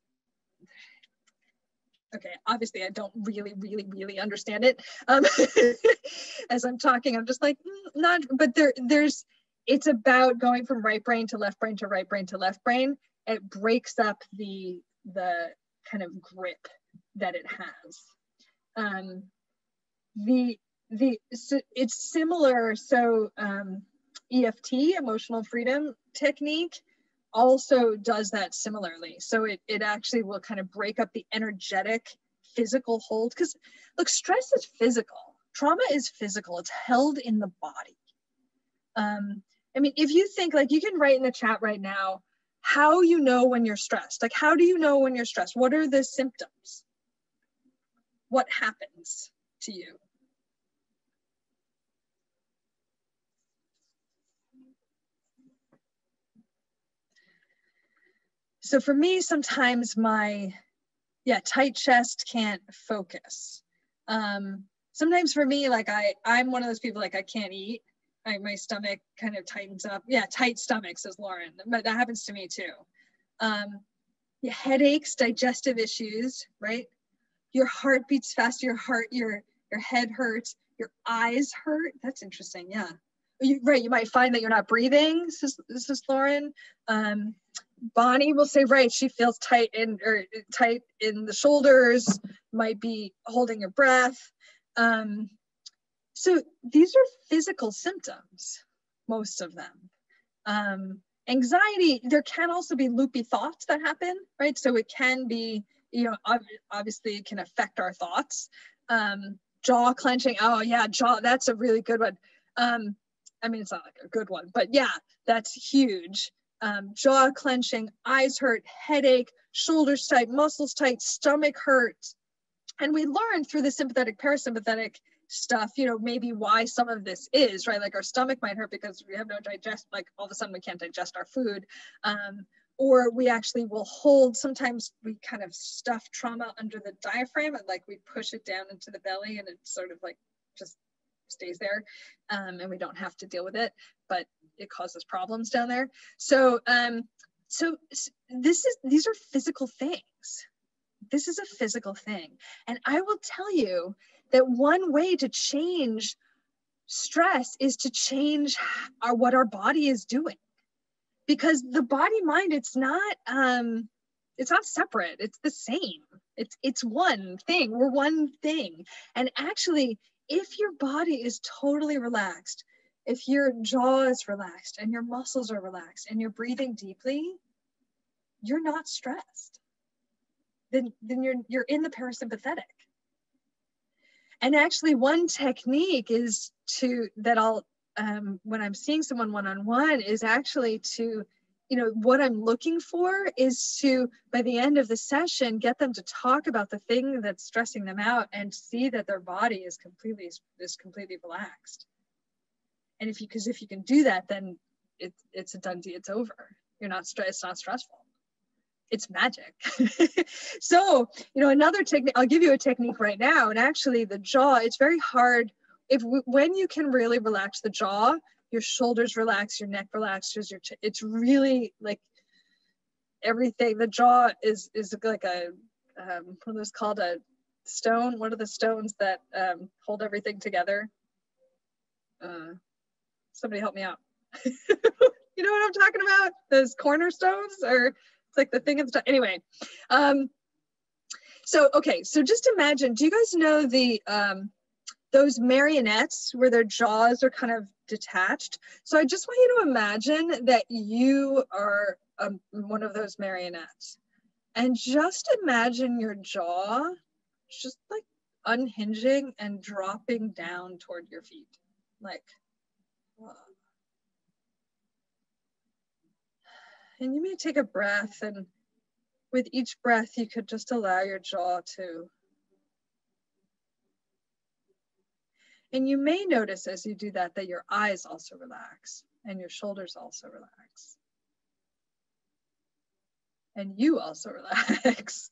okay, obviously I don't really understand it. As I'm talking, I'm just like, not, but there's, it's about going from right brain to left brain to right brain to left brain. It breaks up the kind of grip that it has. So it's similar. So EFT, emotional freedom technique, also does that similarly. So it actually will kind of break up the energetic physical hold, because look, stress is physical, trauma is physical, it's held in the body. I mean, if you think, like, you can write in the chat right now how you know when you're stressed. Like, how do you know when you're stressed? What are the symptoms? What happens to you? So for me, sometimes my tight chest, can't focus. Sometimes for me, like I'm one of those people, like, I can't eat. My stomach kind of tightens up. Yeah, tight stomach, says Lauren, but that happens to me too. Headaches, digestive issues, right? Your heart beats fast, your head hurts, your eyes hurt. That's interesting, yeah. Right, you might find that you're not breathing, this is Lauren. Bonnie will say, right, she feels tight in the shoulders, might be holding her breath. So these are physical symptoms, most of them. Anxiety, there can also be loopy thoughts that happen, right? So it can be, obviously it can affect our thoughts. Jaw clenching, oh yeah, jaw, that's a really good one. I mean, it's not like a good one, but yeah, that's huge. Jaw clenching, eyes hurt, headache, shoulders tight, muscles tight, stomach hurts. And we learned through the sympathetic, parasympathetic stuff, maybe why some of this is, right? Like our stomach might hurt because we have no like all of a sudden we can't digest our food. Or we actually will hold, sometimes we kind of stuff trauma under the diaphragm and like we push it down into the belly and it sort of like just stays there, and we don't have to deal with it, but it causes problems down there. So these are physical things. This is a physical thing. And I will tell you that one way to change stress is to change what our body is doing. Because the body mind, it's not separate, it's the same. It's one thing, we're one thing. And actually, if your body is totally relaxed, if your jaw is relaxed and your muscles are relaxed and you're breathing deeply, you're not stressed. Then you're in the parasympathetic. And actually, one technique is that I'll when I'm seeing someone one-on-one is actually to, what I'm looking for is to, by the end of the session, get them to talk about the thing that's stressing them out and see that their body is completely relaxed. And if you can do that, then it's a done deal. It's over. You're not stressed. It's not stressful. It's magic. So, another technique, I'll give you a technique right now. And actually the jaw, it's very hard. When you can really relax the jaw, your shoulders relax, your neck relaxes, it's really like everything. The jaw is like a, what is called a stone. What are the stones that hold everything together? Somebody help me out. You know what I'm talking about? Those cornerstones, or it's like the thing at the top. Anyway, so just imagine, do you guys know the those marionettes where their jaws are kind of detached? So I just want you to imagine that you are one of those marionettes, and just imagine your jaw just like unhinging and dropping down toward your feet, like. And you may take a breath, and with each breath, you could just allow your jaw to. And you may notice as you do that your eyes also relax and your shoulders also relax. And you also relax.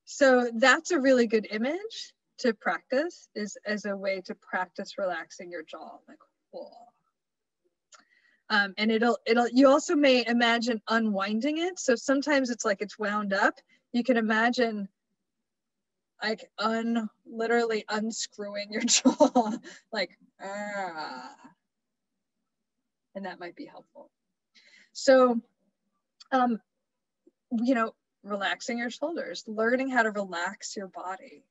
So that's a really good image to practice, is as a way to practice relaxing your jaw, like, whoa. And you also may imagine unwinding it. So sometimes it's like it's wound up. You can imagine like literally unscrewing your jaw, like, and that might be helpful. So, you know, relaxing your shoulders, learning how to relax your body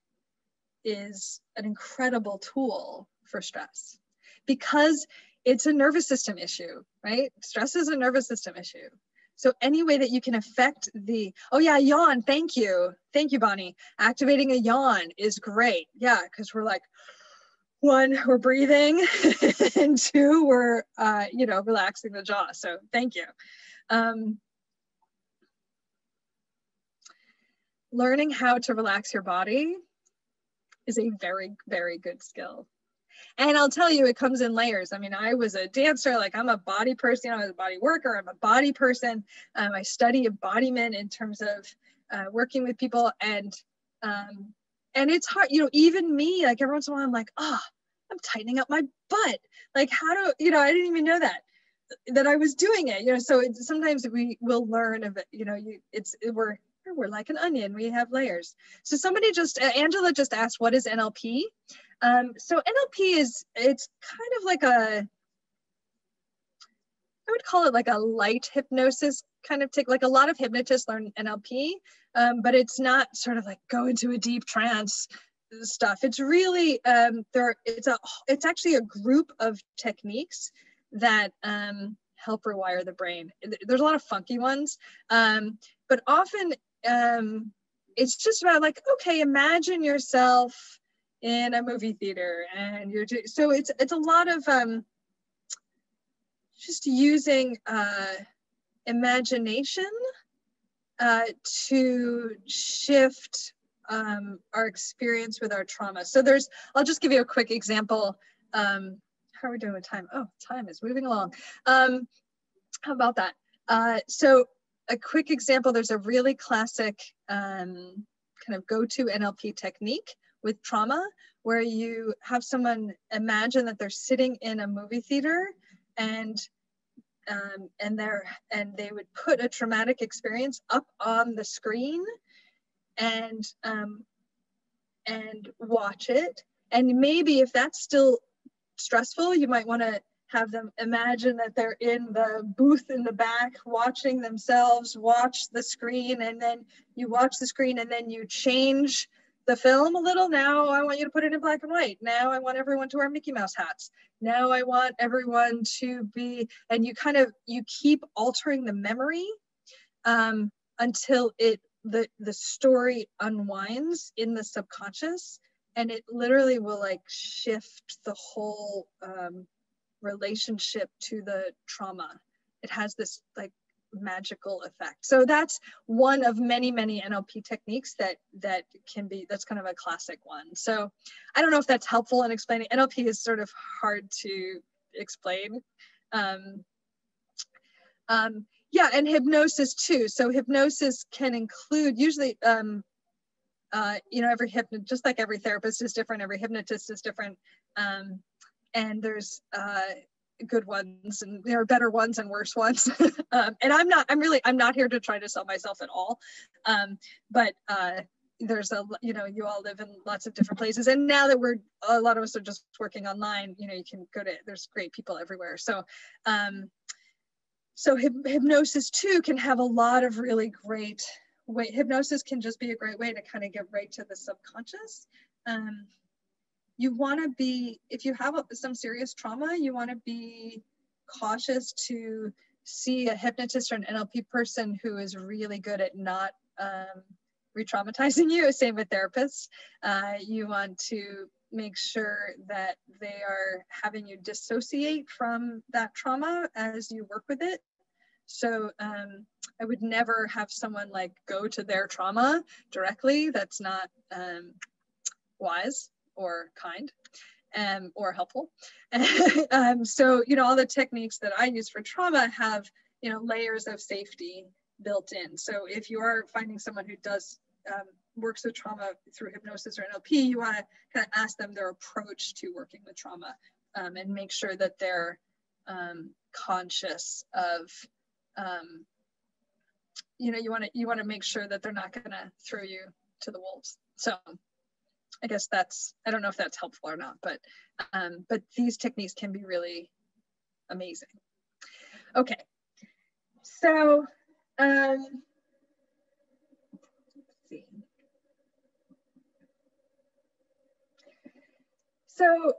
is an incredible tool for stress, because it's a nervous system issue, right? Stress is a nervous system issue. So any way that you can affect the, oh yeah, yawn, thank you. Thank you, Bonnie. Activating a yawn is great. Yeah, because we're like, one, we're breathing, and two, we're, you know, relaxing the jaw. So thank you. Learning how to relax your body is a very, very good skill. And I'll tell you, it comes in layers. I mean, I was a dancer, like I'm a body person, you know, I was a body worker, I'm a body person. I study embodiment in terms of working with people, and it's hard, you know, even me, like every once in a while I'm like, oh, I'm tightening up my butt. Like how do, you know, I didn't even know that I was doing it, you know, so sometimes we will learn of it, you know, we're like an onion, we have layers. So somebody just, Angela just asked, what is NLP? So NLP it's kind of like I would call it like a light hypnosis kind of like a lot of hypnotists learn NLP, but it's not sort of like go into a deep trance stuff. It's really, it's actually a group of techniques that help rewire the brain. There's a lot of funky ones, but often it's just about like, okay, imagine yourself in a movie theater, and so it's a lot of just using imagination to shift our experience with our trauma. So I'll just give you a quick example. How are we doing with time? Oh, time is moving along. How about that? So a quick example, there's a really classic kind of go-to NLP technique with trauma, where you have someone imagine that they're sitting in a movie theater, and they would put a traumatic experience up on the screen and watch it. And maybe if that's still stressful, you might want to have them imagine that they're in the booth in the back watching themselves watch the screen, and then you watch the screen and then you change the film a little. Now I want you to put it in black and white. Now I want everyone to wear Mickey Mouse hats. Now I want everyone to be, and you keep altering the memory until the story unwinds in the subconscious, and it literally will like shift the whole relationship to the trauma. It has this like magical effect. So that's one of many NLP techniques that's kind of a classic one. So I don't know if that's helpful in explaining. NLP is sort of hard to explain. Yeah, and hypnosis too. So hypnosis can include usually you know, just like every therapist is different, every hypnotist is different, and there's good ones, and there are better ones and worse ones. And I'm not here to try to sell myself at all, but there's you know, you all live in lots of different places, and now that a lot of us are just working online, you know, you can there's great people everywhere. So hypnosis too can have a lot of really great hypnosis can just be a great way to kind of get right to the subconscious. You want to be, if you have some serious trauma, you want to be cautious to see a hypnotist or an NLP person who is really good at not re-traumatizing you. Same with therapists. You want to make sure that they are having you dissociate from that trauma as you work with it. So I would never have someone like go to their trauma directly. That's not wise or kind or helpful. So, you know, all the techniques that I use for trauma have, you know, layers of safety built in. So if you are finding someone who does works with trauma through hypnosis or NLP, you want to kind of ask them their approach to working with trauma, and make sure that they're conscious of, you know, you want to make sure that they're not going to throw you to the wolves. So I guess I don't know if that's helpful or not, but these techniques can be really amazing. Okay, so let's see. So,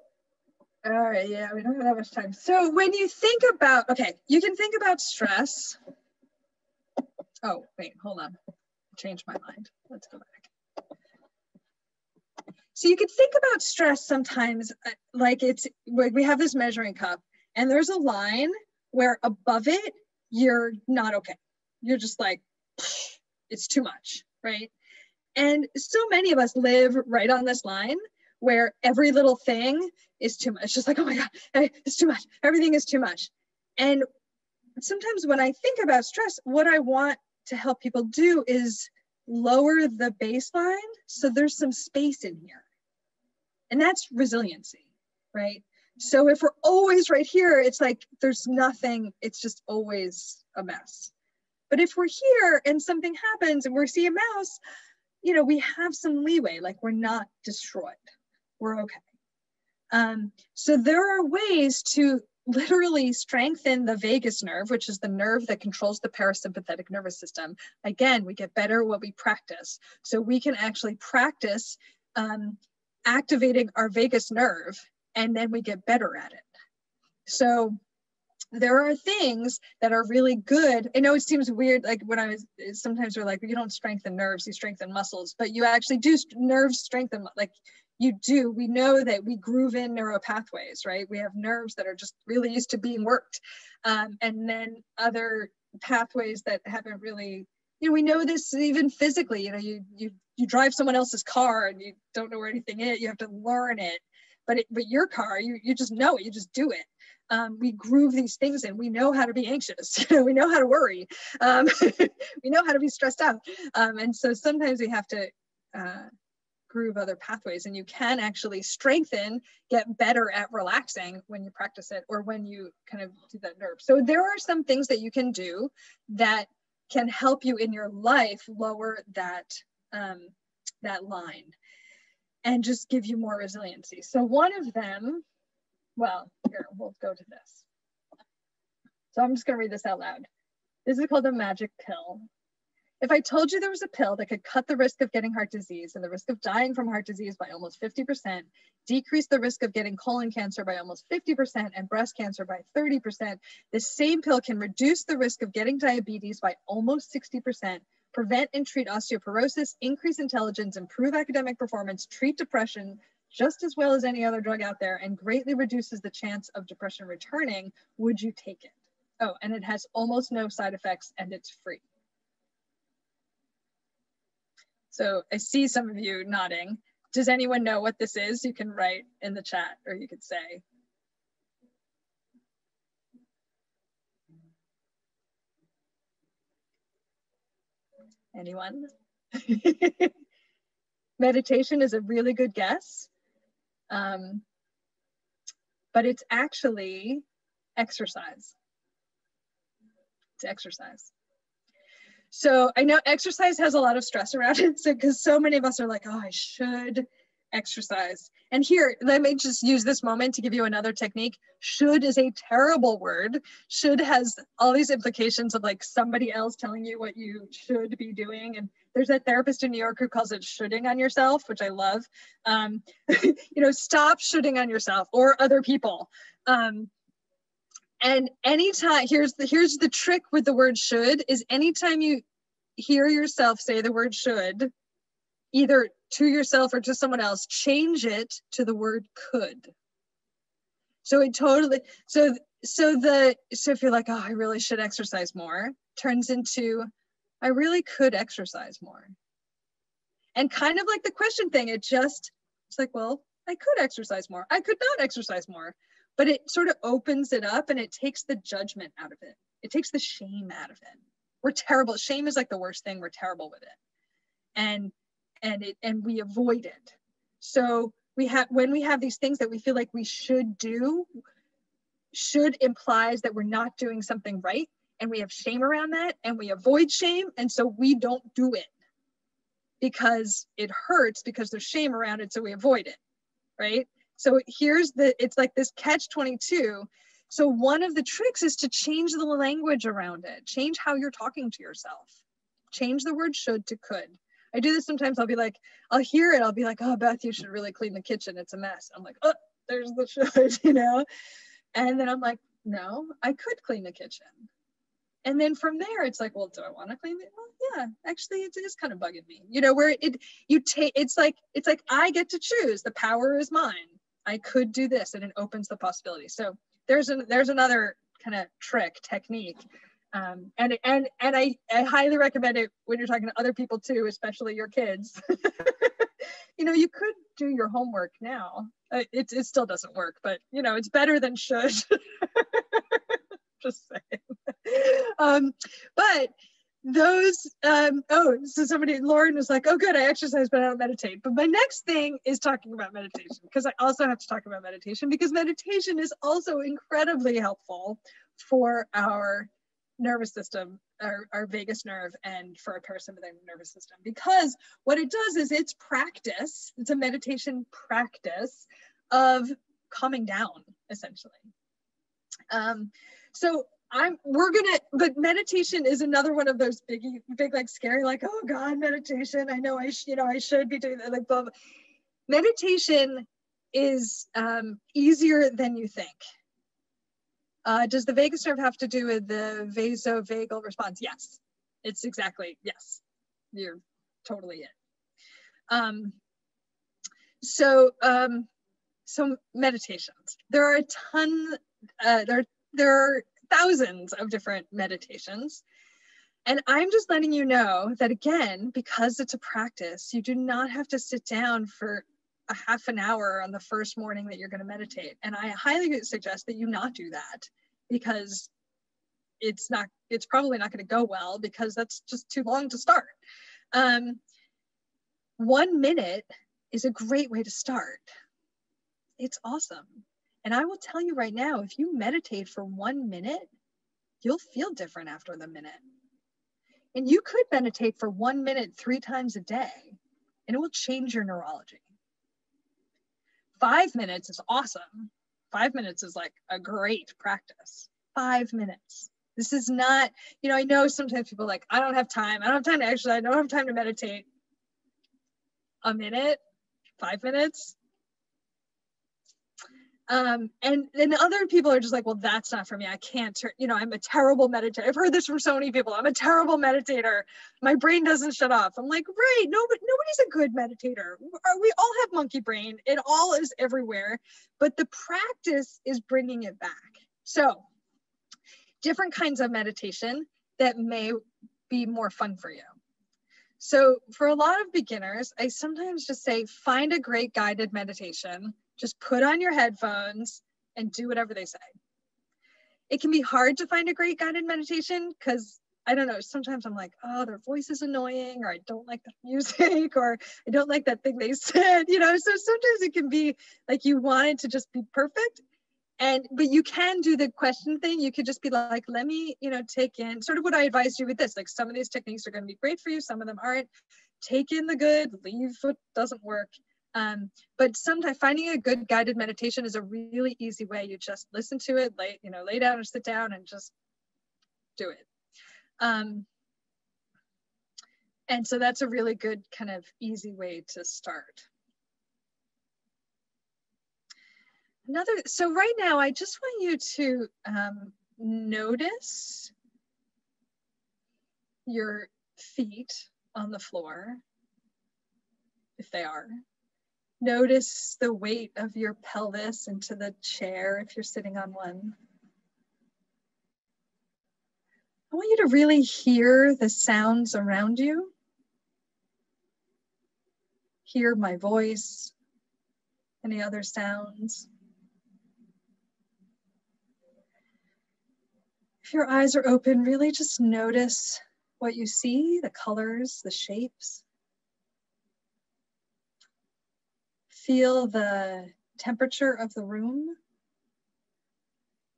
all right, yeah, we don't have that much time. So when you think about, okay, you can think about stress. Oh, wait, hold on. Changed my mind. Let's go back. So you could think about stress sometimes like it's, we have this measuring cup and there's a line where above it, you're not okay. You're just like, it's too much, right? And so many of us live right on this line where every little thing is too much. It's just like, oh my God, it's too much. Everything is too much. And sometimes when I think about stress, what I want to help people do is lower the baseline so there's some space in here. And that's resiliency, right? So if we're always right here, it's like there's nothing, it's just always a mess. But if we're here and something happens and we see a mouse, you know, we have some leeway, like we're not destroyed, we're okay. So there are ways to literally strengthen the vagus nerve, which is the nerve that controls the parasympathetic nervous system. Again, we get better what we practice. So we can actually practice activating our vagus nerve, and then we get better at it. So there are things that are really good. I know it seems weird, like when I was, sometimes we're like, you don't strengthen nerves, you strengthen muscles, but you actually do. Nerves strengthen, like you do. We know that we groove in neural pathways, right? We have nerves that are just really used to being worked. And then other pathways that haven't really, you know, we know this even physically, you know, you drive someone else's car and you don't know where anything is, you have to learn it. But your car, you just know it, you just do it. We groove these things in. We know how to be anxious. You know, we know how to worry. We know how to be stressed out. And so sometimes we have to groove other pathways, and you can actually strengthen, get better at relaxing when you practice it or when you kind of do that nerve. So there are some things that you can do that can help you in your life lower that, that line and just give you more resiliency. So one of them, well, here, we'll go to this. So I'm just going to read this out loud. This is called the magic pill. If I told you there was a pill that could cut the risk of getting heart disease and the risk of dying from heart disease by almost 50%, decrease the risk of getting colon cancer by almost 50% and breast cancer by 30%, this same pill can reduce the risk of getting diabetes by almost 60%, prevent and treat osteoporosis, increase intelligence, improve academic performance, treat depression, just as well as any other drug out there, and greatly reduces the chance of depression returning, would you take it? Oh, and it has almost no side effects and it's free. So I see some of you nodding. Does anyone know what this is? You can write in the chat or you could say. Anyone? Meditation is a really good guess. But it's actually exercise. It's exercise. So I know exercise has a lot of stress around it, so because so many of us are like, oh, I should exercise. And here, let me just use this moment to give you another technique. Should is a terrible word. Should has all these implications of like somebody else telling you what you should be doing. And there's a therapist in New York who calls it shoulding on yourself, which I love. You know, stop shoulding on yourself or other people. And anytime, here's the trick with the word should, is anytime you hear yourself say the word should, either to yourself or to someone else, change it to the word could. So it totally, so if you're like, oh, I really should exercise more, turns into, I really could exercise more. And kind of like the question thing, it's like, well, I could exercise more. I could not exercise more. But it sort of opens it up and it takes the judgment out of it. It takes the shame out of it. We're terrible. Shame is like the worst thing. We're terrible with it. And we avoid it. So when we have these things that we feel like we should do, should implies that we're not doing something right. And we have shame around that and we avoid shame. And so we don't do it because it hurts, because there's shame around it. So we avoid it, right? So it's like this catch-22. So one of the tricks is to change the language around it. Change how you're talking to yourself. Change the word should to could. I do this sometimes. I'll be like, I'll hear it. I'll be like, oh, Beth, you should really clean the kitchen. It's a mess. I'm like, oh, there's the should, you know? And then I'm like, no, I could clean the kitchen. And then from there, it's like, well, do I want to clean it? Well, yeah, actually, it is kind of bugging me, you know, where it's like I get to choose. The power is mine. I could do this, and it opens the possibility. So there's another kind of technique. And I highly recommend it when you're talking to other people too, especially your kids. You know, you could do your homework now. It still doesn't work, but you know, it's better than should. Just saying. But those, so Lauren was like, oh good, I exercise, but I don't meditate. But my next thing is talking about meditation, because I also have to talk about meditation, because meditation is also incredibly helpful for our nervous system, our vagus nerve, and for a parasympathetic nervous system, because what it does is it's a meditation practice of calming down, essentially. But meditation is another one of those big, like scary, like, oh God, meditation. I know I should be doing that. Like, blah, blah. Meditation is easier than you think. Does the vagus nerve have to do with the vasovagal response? Yes, it's exactly, yes, you're totally it. So meditations, there are a ton, there are thousands of different meditations. And I'm just letting you know that, again, because it's a practice, you do not have to sit down for a half an hour on the first morning that you're going to meditate. And I highly suggest that you not do that, because it's probably not going to go well, because that's just too long to start. 1 minute is a great way to start. It's awesome. And I will tell you right now, if you meditate for 1 minute, you'll feel different after the minute. And you could meditate for 1 minute 3 times a day, and it will change your neurology. 5 minutes is awesome. 5 minutes is like a great practice. 5 minutes. This is not, you know, I know sometimes people are like, I don't have time to exercise, I don't have time to meditate. A minute, 5 minutes. And then other people are just like, well, that's not for me. I can't, I'm a terrible meditator. I've heard this from so many people. I'm a terrible meditator. My brain doesn't shut off. I'm like, right, nobody's a good meditator. We all have monkey brain. It all is everywhere, but the practice is bringing it back. So different kinds of meditation that may be more fun for you. So for a lot of beginners, I sometimes just say, find a great guided meditation. Just put on your headphones and do whatever they say. It can be hard to find a great guided meditation because, I don't know, sometimes I'm like, oh, their voice is annoying, or I don't like the music, or I don't like that thing they said, so sometimes it can be like you want it to just be perfect. But you can do the question thing. You could just be like, let me, take in sort of what I advised you with this. Like, some of these techniques are going to be great for you. Some of them aren't. Take in the good, leave what doesn't work. But sometimes finding a good guided meditation is a really easy way. You just listen to it, lay down or sit down and just do it. And so that's a really good kind of easy way to start. So right now, I just want you to notice your feet on the floor, if they are. Notice the weight of your pelvis into the chair if you're sitting on one. I want you to really hear the sounds around you. Hear my voice, any other sounds. If your eyes are open, really just notice what you see, the colors, the shapes. Feel the temperature of the room.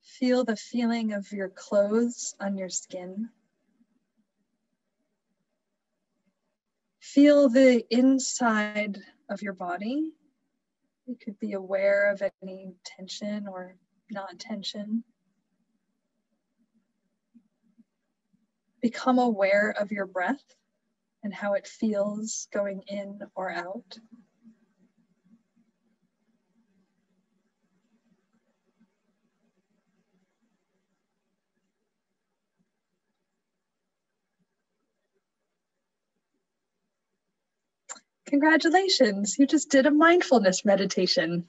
Feel the feeling of your clothes on your skin. Feel the inside of your body. You could be aware of any tension or non-tension. become aware of your breath and how it feels going in or out. Congratulations, you just did a mindfulness meditation.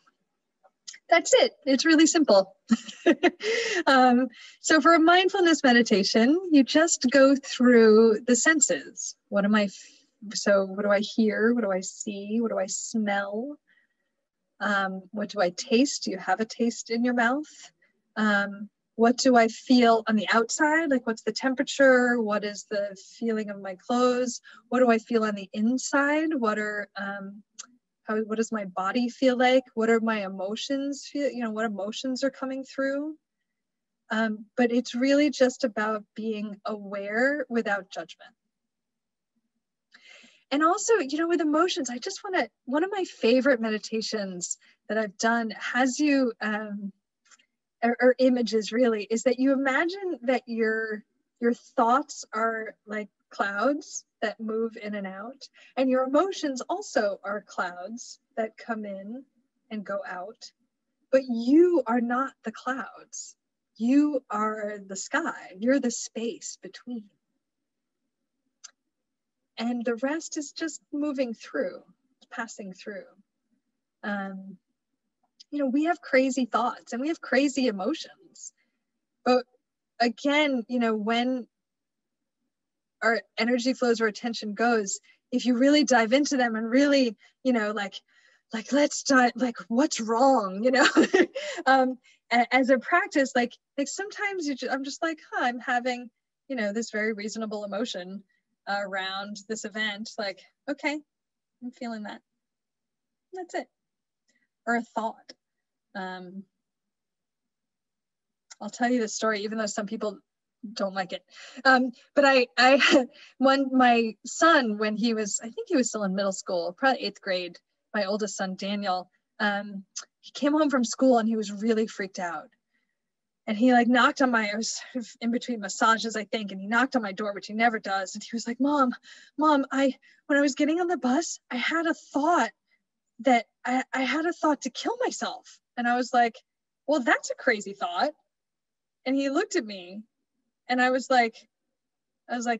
That's it. It's really simple. So for a mindfulness meditation, you just go through the senses. What do I hear? What do I see? What do I smell? What do I taste? Do you have a taste in your mouth? What do I feel on the outside? Like, what's the temperature? What is the feeling of my clothes? What do I feel on the inside? What does my body feel like? What are my emotions feel? What emotions are coming through? But it's really just about being aware without judgment. And also, with emotions, one of my favorite meditations that I've done has you, or images really, is that you imagine that your thoughts are like clouds that move in and out, and your emotions also are clouds that come in and go out, but you are not the clouds. You are the sky. You're the space between. And the rest is just moving through, passing through. We have crazy thoughts and we have crazy emotions. But again, when our energy flows, our attention goes, if you really dive into them and really, let's dive, like, what's wrong, as a practice, like sometimes I'm just like, I'm having, this very reasonable emotion around this event. Like, okay, I'm feeling that. That's it. Or a thought. I'll tell you the story, even though some people don't like it. But my son, when I think he was still in middle school, probably 8th grade, my oldest son, Daniel, he came home from school and he was really freaked out. And he knocked on I was in between massages, I think, and he knocked on my door, which he never does. And he was like, Mom, when I was getting on the bus, I had a thought that I had a thought to kill myself. And I was like, well, that's a crazy thought. And he looked at me and I was like,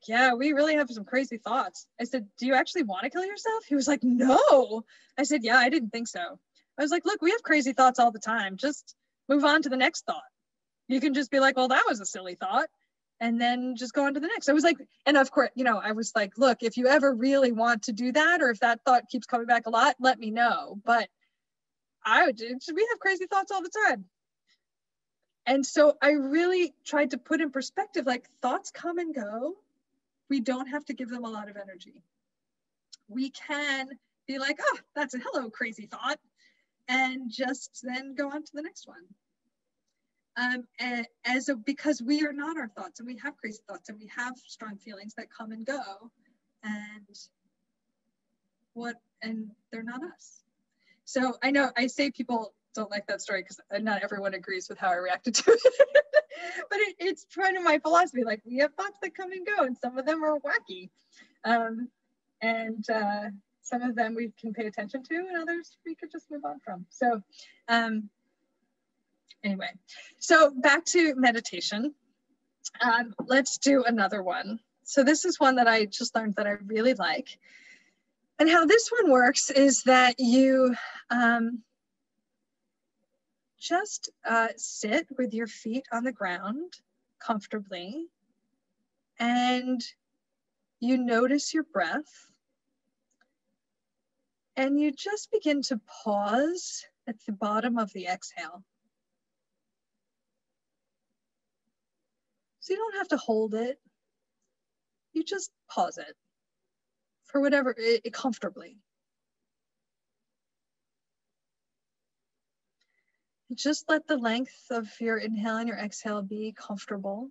yeah, we really have some crazy thoughts. I said, do you actually want to kill yourself? He was like, no. I said, yeah, I didn't think so. I was like, look, we have crazy thoughts all the time. Just move on to the next thought. You can just be like, well, that was a silly thought. And then just go on to the next. I was like, and of course, I was like, look, if you ever really want to do that, or if that thought keeps coming back a lot, let me know. But we have crazy thoughts all the time. And so I really tried to put in perspective, like, thoughts come and go. We don't have to give them a lot of energy. We can be like, oh, that's a hello, crazy thought. And just then go on to the next one. Because we are not our thoughts, and we have crazy thoughts, and we have strong feelings that come and go, and they're not us. So I know I say people don't like that story because not everyone agrees with how I reacted to it. But it's part of my philosophy. Like, we have thoughts that come and go, and some of them are wacky. And some of them we can pay attention to, and others we could just move on from. So anyway, so back to meditation. Let's do another one. So this is one that I just learned that I really like. And how this one works is that you just sit with your feet on the ground comfortably, and you notice your breath, and you just begin to pause at the bottom of the exhale. So you don't have to hold it. You just pause it for whatever, comfortably. Just let the length of your inhale and your exhale be comfortable.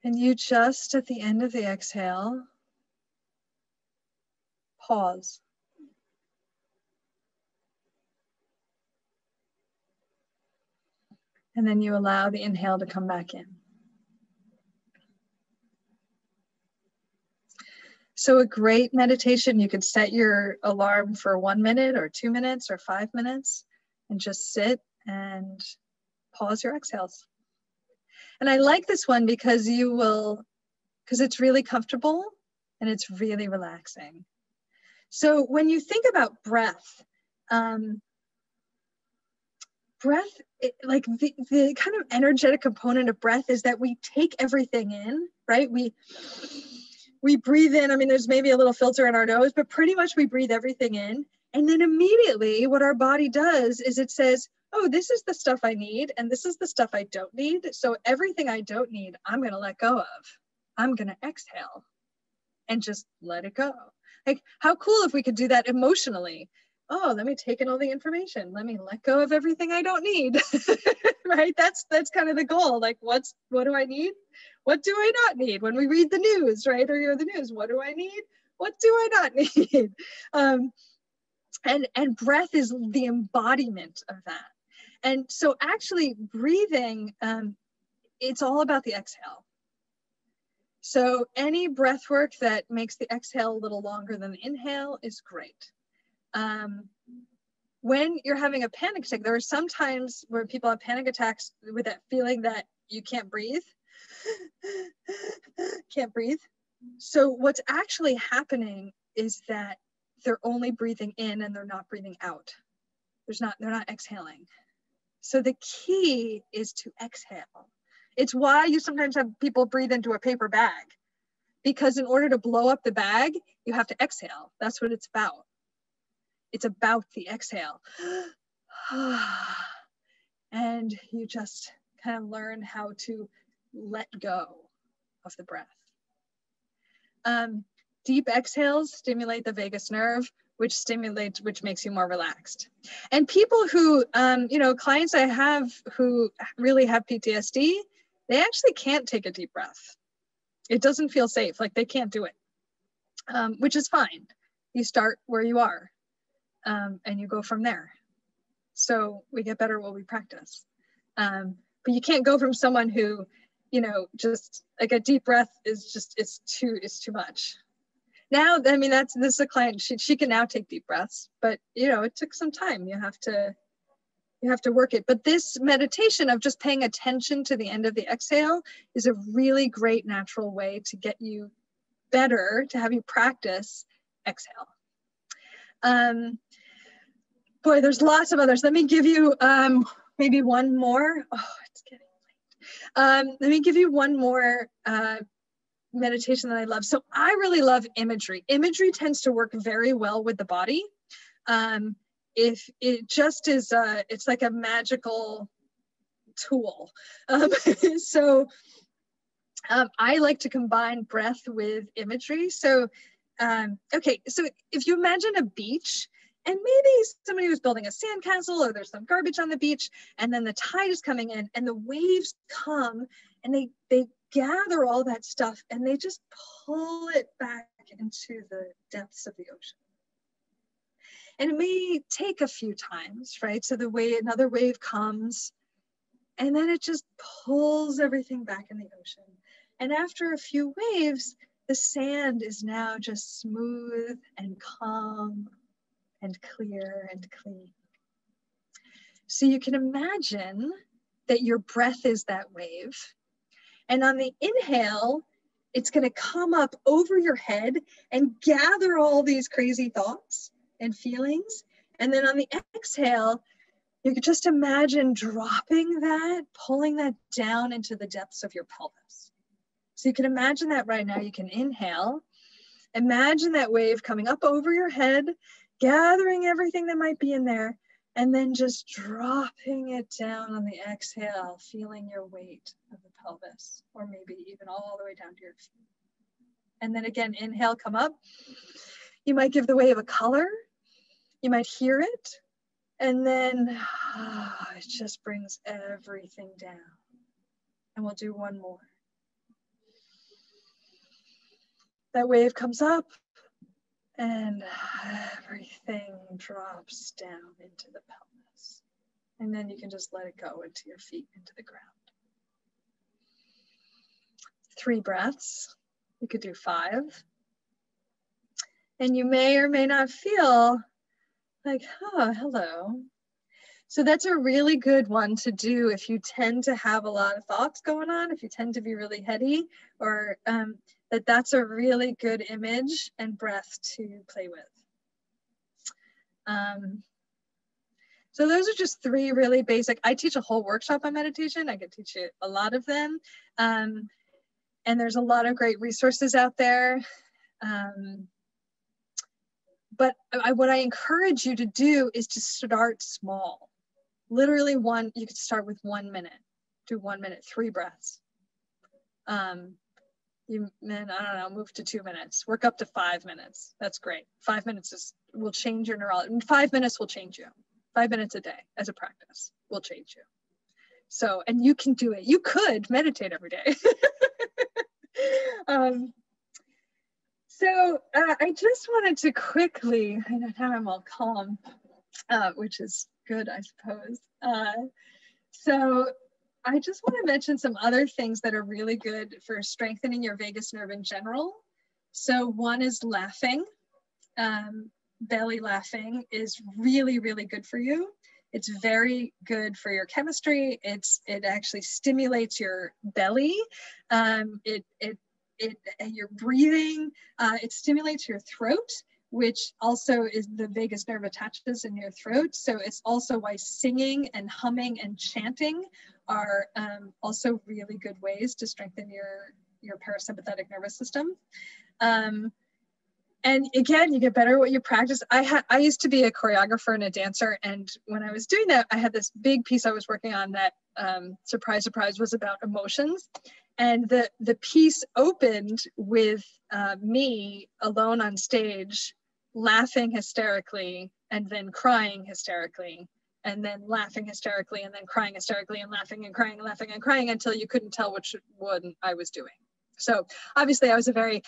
And you just, at the end of the exhale, pause. And then you allow the inhale to come back in. So a great meditation, you could set your alarm for 1 minute or 2 minutes or 5 minutes and just sit and pause your exhales. And I like this one because it's really comfortable and it's really relaxing. So when you think about breath, like the kind of energetic component of breath is that we take everything in, right? We breathe in. I mean, there's maybe a little filter in our nose, but pretty much we breathe everything in. And then immediately what our body does is it says, oh, this is the stuff I need. And this is the stuff I don't need. So everything I don't need, I'm going to let go of. I'm going to exhale and just let it go. Like, how cool if we could do that emotionally. Oh, let me take in all the information. Let me let go of everything I don't need, right? That's kind of the goal. Like, what do I need? What do I not need? When we read the news, right? Or the news, what do I need? What do I not need? And breath is the embodiment of that. And so actually breathing, it's all about the exhale. So any breath work that makes the exhale a little longer than the inhale is great. When you're having a panic attack, there are some times where people have panic attacks with that feeling that you can't breathe. Can't breathe. So what's actually happening is that they're only breathing in and they're not breathing out. They're not exhaling. So the key is to exhale. It's why you sometimes have people breathe into a paper bag, because in order to blow up the bag, you have to exhale. That's what it's about. It's about the exhale. And you just kind of learn how to let go of the breath. Deep exhales stimulate the vagus nerve, which makes you more relaxed. And people who, clients I have who really have PTSD, they actually can't take a deep breath. It doesn't feel safe, like they can't do it, which is fine. You start where you are, and you go from there. So we get better while we practice. But you can't go from someone who, just like a deep breath is it's too much. Now, I mean, this is a client, she can now take deep breaths, but it took some time. You have to work it. But this meditation of just paying attention to the end of the exhale is a really great natural way to get you better, to have you practice exhale. Boy, there's lots of others. Let me give you maybe one more. Oh, it's getting late. Let me give you one more meditation that I love. So I really love imagery. Imagery tends to work very well with the body. If it just is, it's like a magical tool. So I like to combine breath with imagery. So, okay, so if you imagine a beach, and maybe somebody was building a sandcastle, or there's some garbage on the beach, and then the tide is coming in, and the waves come, and they gather all that stuff, and they just pull it back into the depths of the ocean. And it may take a few times, right? So another wave comes, and then it just pulls everything back in the ocean. And after a few waves, the sand is now just smooth and calm and clear and clean. So you can imagine that your breath is that wave. And on the inhale, it's going to come up over your head and gather all these crazy thoughts and feelings. And then on the exhale, you could just imagine dropping that, pulling that down into the depths of your pelvis. So you can imagine that right now. You can inhale. Imagine that wave coming up over your head, gathering everything that might be in there, and then just dropping it down on the exhale, feeling your weight of the pelvis, or maybe even all the way down to your feet. And then again, inhale, come up. You might give the wave a color. You might hear it. And then it just brings everything down. And we'll do one more. That wave comes up, and everything drops down into the pelvis. And then you can just let it go into your feet, into the ground. 3 breaths. You could do 5. And you may or may not feel like, oh, hello. So that's a really good one to do if you tend to have a lot of thoughts going on, if you tend to be really heady, or that's a really good image and breath to play with. So those are just 3 really basic. I teach a whole workshop on meditation. I could teach you a lot of them. And there's a lot of great resources out there. But what I encourage you to do is to start small. Literally you could start with 1 minute. Do 1 minute, 3 breaths. Then, I don't know, move to 2 minutes. Work up to 5 minutes. That's great. 5 minutes will change your neurology. 5 minutes will change you. 5 minutes a day as a practice will change you. So, and you can do it. You could meditate every day. So I just wanted to quickly, I know now I'm all calm, which is good, I suppose. So I just want to mention some other things that are really good for strengthening your vagus nerve in general. So one is laughing. Belly laughing is really, really good for you. It's very good for your chemistry. It actually stimulates your belly. Your breathing. It stimulates your throat, which also is the vagus nerve attaches in your throat. So it's also why singing and humming and chanting are also really good ways to strengthen your parasympathetic nervous system. And again, you get better at what you practice. I used to be a choreographer and a dancer. And when I was doing that, I had this big piece I was working on that, surprise, surprise, was about emotions. And the piece opened with me alone on stage, laughing hysterically, and then crying hysterically, and then laughing hysterically, and then crying hysterically, and laughing and crying and laughing and crying until you couldn't tell which one I was doing. So obviously I was a very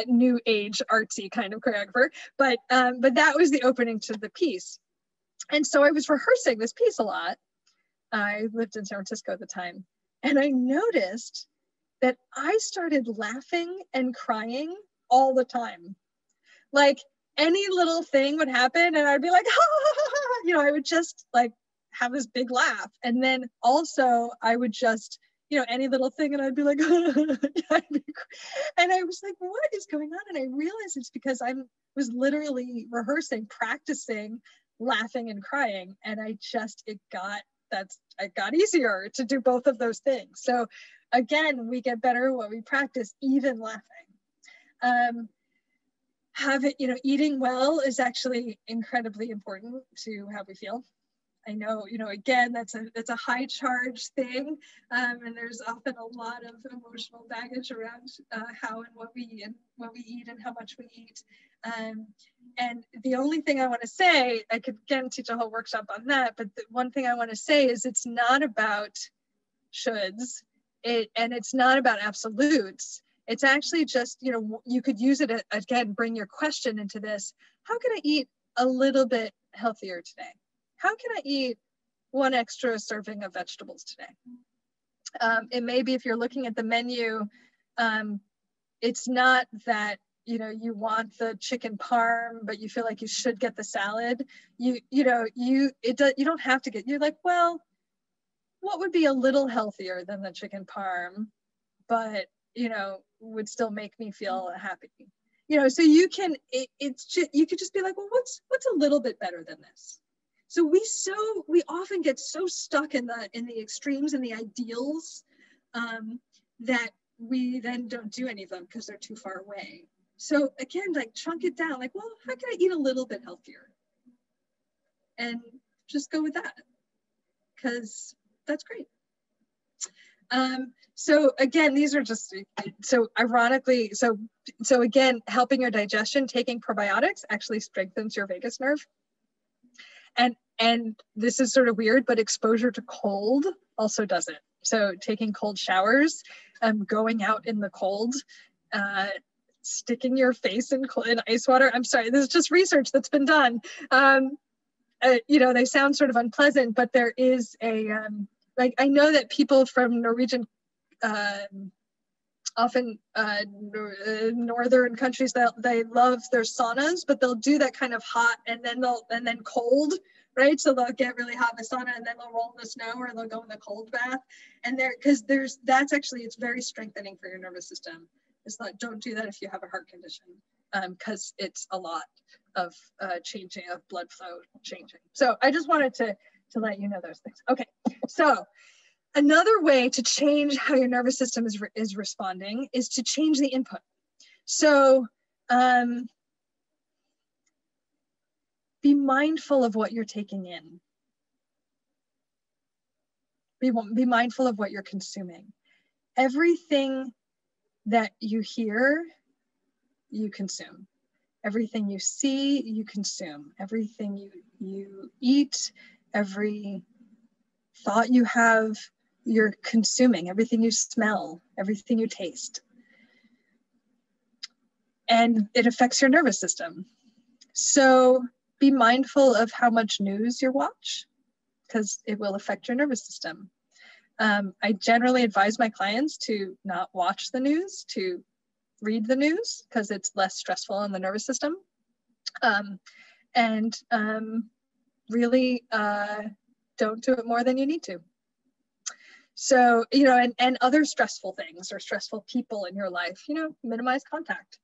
new age artsy kind of choreographer, but that was the opening to the piece. And so I was rehearsing this piece a lot. I lived in San Francisco at the time, and I noticed that I started laughing and crying all the time. Like any little thing would happen and I'd be like, I would just like have this big laugh. And then also I would just, any little thing and I'd be like, and I was like, what is going on? And I realized it's because I was literally rehearsing, practicing laughing and crying. And it got easier to do both of those things. So again, we get better when we practice, even laughing. Eating well is actually incredibly important to how we feel. I know, again, that's a high charge thing. And there's often a lot of emotional baggage around how and what we eat and how much we eat. And the only thing I want to say, I could again teach a whole workshop on that, but the one thing I want to say is it's not about shoulds, and it's not about absolutes. It's actually just, you could use it, again, bring your question into this. How can I eat a little bit healthier today? How can I eat 1 extra serving of vegetables today? It may be if you're looking at the menu, it's not that, you want the chicken parm, but you feel like you should get the salad. You don't have to you're like, well, what would be a little healthier than the chicken parm, but, would still make me feel happy. So you can, you could just be like, well, what's a little bit better than this? So we often get so stuck in the extremes and the ideals that we then don't do any of them because they're too far away. So again, like chunk it down, like, well, how can I eat a little bit healthier? And just go with that, because that's great. So again, these are just, so ironically, so again, helping your digestion, taking probiotics actually strengthens your vagus nerve. And this is sort of weird, but exposure to cold also does it. So taking cold showers, going out in the cold, sticking your face in ice water. I'm sorry, this is just research that's been done. you know, they sound sort of unpleasant, but there is a, like, I know that people from Norwegian, often northern countries, they love their saunas, but they'll do that kind of hot and then cold, right? So they'll get really hot in the sauna and then they'll roll in the snow, or they'll go in the cold bath. And that's actually, it's very strengthening for your nervous system. It's not, don't do that if you have a heart condition, because it's a lot of changing of blood flow changing. So I just wanted to let you know those things. Okay, so another way to change how your nervous system is responding is to change the input. So be mindful of what you're taking in. Be mindful of what you're consuming. Everything that you hear, you consume. Everything you see, you consume. Everything you eat, every thought you have, you're consuming. Everything you smell, everything you taste. And it affects your nervous system. So be mindful of how much news you watch, because it will affect your nervous system. I generally advise my clients to not watch the news, to read the news, because it's less stressful on the nervous system. Really don't do it more than you need to. So, you know, and other stressful things or stressful people in your life, you know, minimize contact.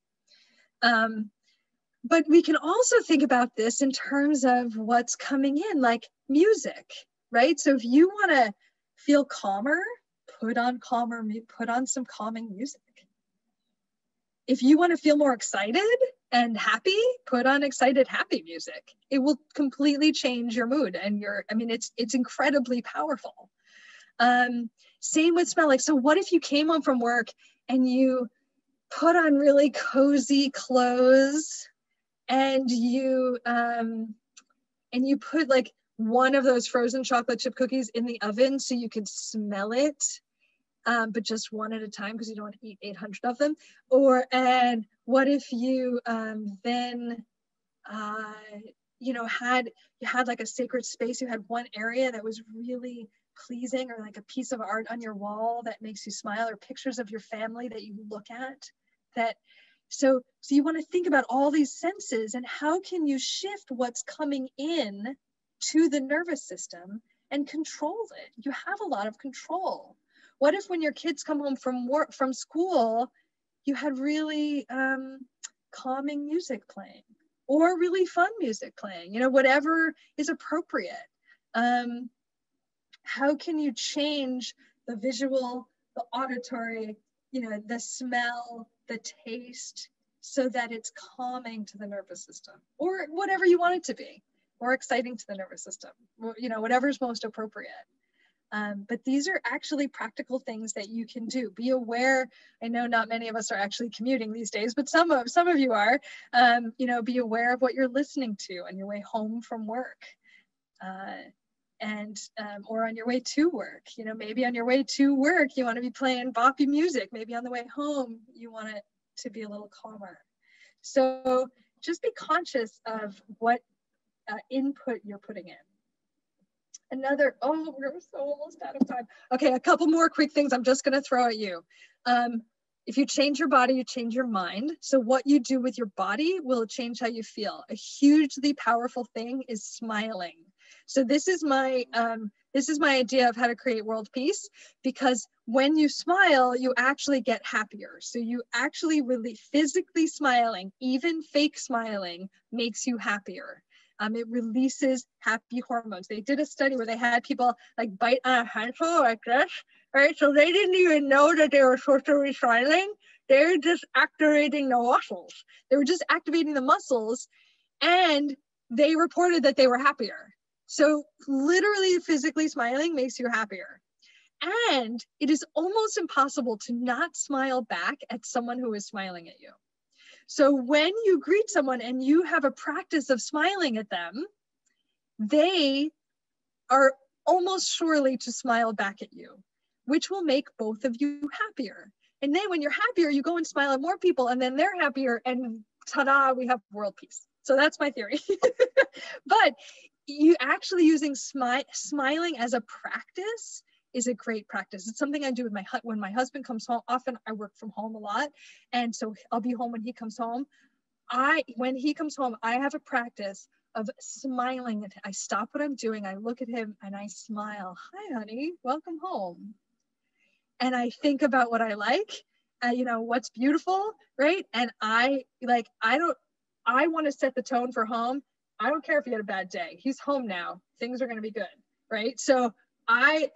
But we can also think about this in terms of what's coming in, like music, right? So if you want to feel calmer, put on some calming music. If you want to feel more excited and happy, put on excited, happy music. It will completely change your mood and it's incredibly powerful. Same with smell. Like, so what if you came home from work and you put on really cozy clothes and you put like one of those frozen chocolate chip cookies in the oven so you could smell it, but just one at a time because you don't want to eat 800 of them. And what if you had like a sacred space, you had one area that was really pleasing, or like a piece of art on your wall that makes you smile, or pictures of your family that you look at. So you want to think about all these senses and how can you shift what's coming in to the nervous system and control it. You have a lot of control. What if when your kids come home from school, you had really calming music playing, or really fun music playing, you know, whatever is appropriate. How can you change the visual, the auditory, you know, the smell, the taste, so that it's calming to the nervous system, or whatever you want it to be, or exciting to the nervous system, you know, whatever's most appropriate. But these are actually practical things that you can do. Be aware. I know not many of us are actually commuting these days, but some of you are. You know, be aware of what you're listening to on your way home from work, or on your way to work. You know, maybe on your way to work you want to be playing boppy music. Maybe on the way home you want it to be a little calmer. So just be conscious of what input you're putting in. We're so almost out of time. Okay, a couple more quick things I'm just going to throw at you. If you change your body, you change your mind. So what you do with your body will change how you feel. A hugely powerful thing is smiling. So this is my idea of how to create world peace, because when you smile, you actually get happier. So you actually really physically smiling, even fake smiling, makes you happier. It releases happy hormones. They did a study where they had people like bite on a handful like this, right? So they didn't even know that they were supposed to be smiling. They were just activating the muscles. They were just activating the muscles, and they reported that they were happier. So literally physically smiling makes you happier. And it is almost impossible to not smile back at someone who is smiling at you. So when you greet someone and you have a practice of smiling at them, they are almost surely to smile back at you, which will make both of you happier. And then when you're happier, you go and smile at more people, and then they're happier, and ta-da, we have world peace. So that's my theory. But you actually using smiling as a practice is a great practice. It's something I do with when my husband comes home. Often I work from home a lot, and so I'll be home when he comes home. When he comes home, I have a practice of smiling. I stop what I'm doing, I look at him and I smile. Hi, honey, welcome home. And I think about what I like, you know, what's beautiful, right? And I want to set the tone for home. I don't care if he had a bad day. He's home now. Things are going to be good, right? So I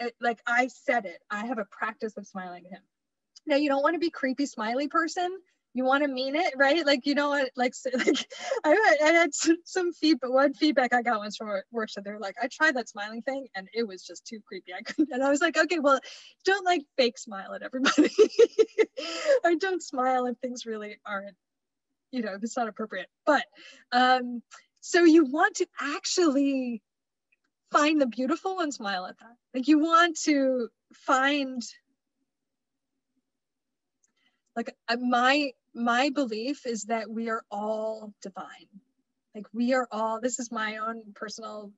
said it. I have a practice of smiling at him. Now, you don't want to be creepy, smiley person. You want to mean it, right? Like, you know what, like I had some feedback. One feedback I got once from a workshop, they were like, I tried that smiling thing and it was just too creepy. I couldn't. And I was like, okay, well, don't like fake smile at everybody. Or don't smile if things really aren't, you know, if it's not appropriate. But so you want to actually find the beautiful and smile at that. Like, you want to find, like, my belief is that we are all divine. Like, we are all, this is my own personal,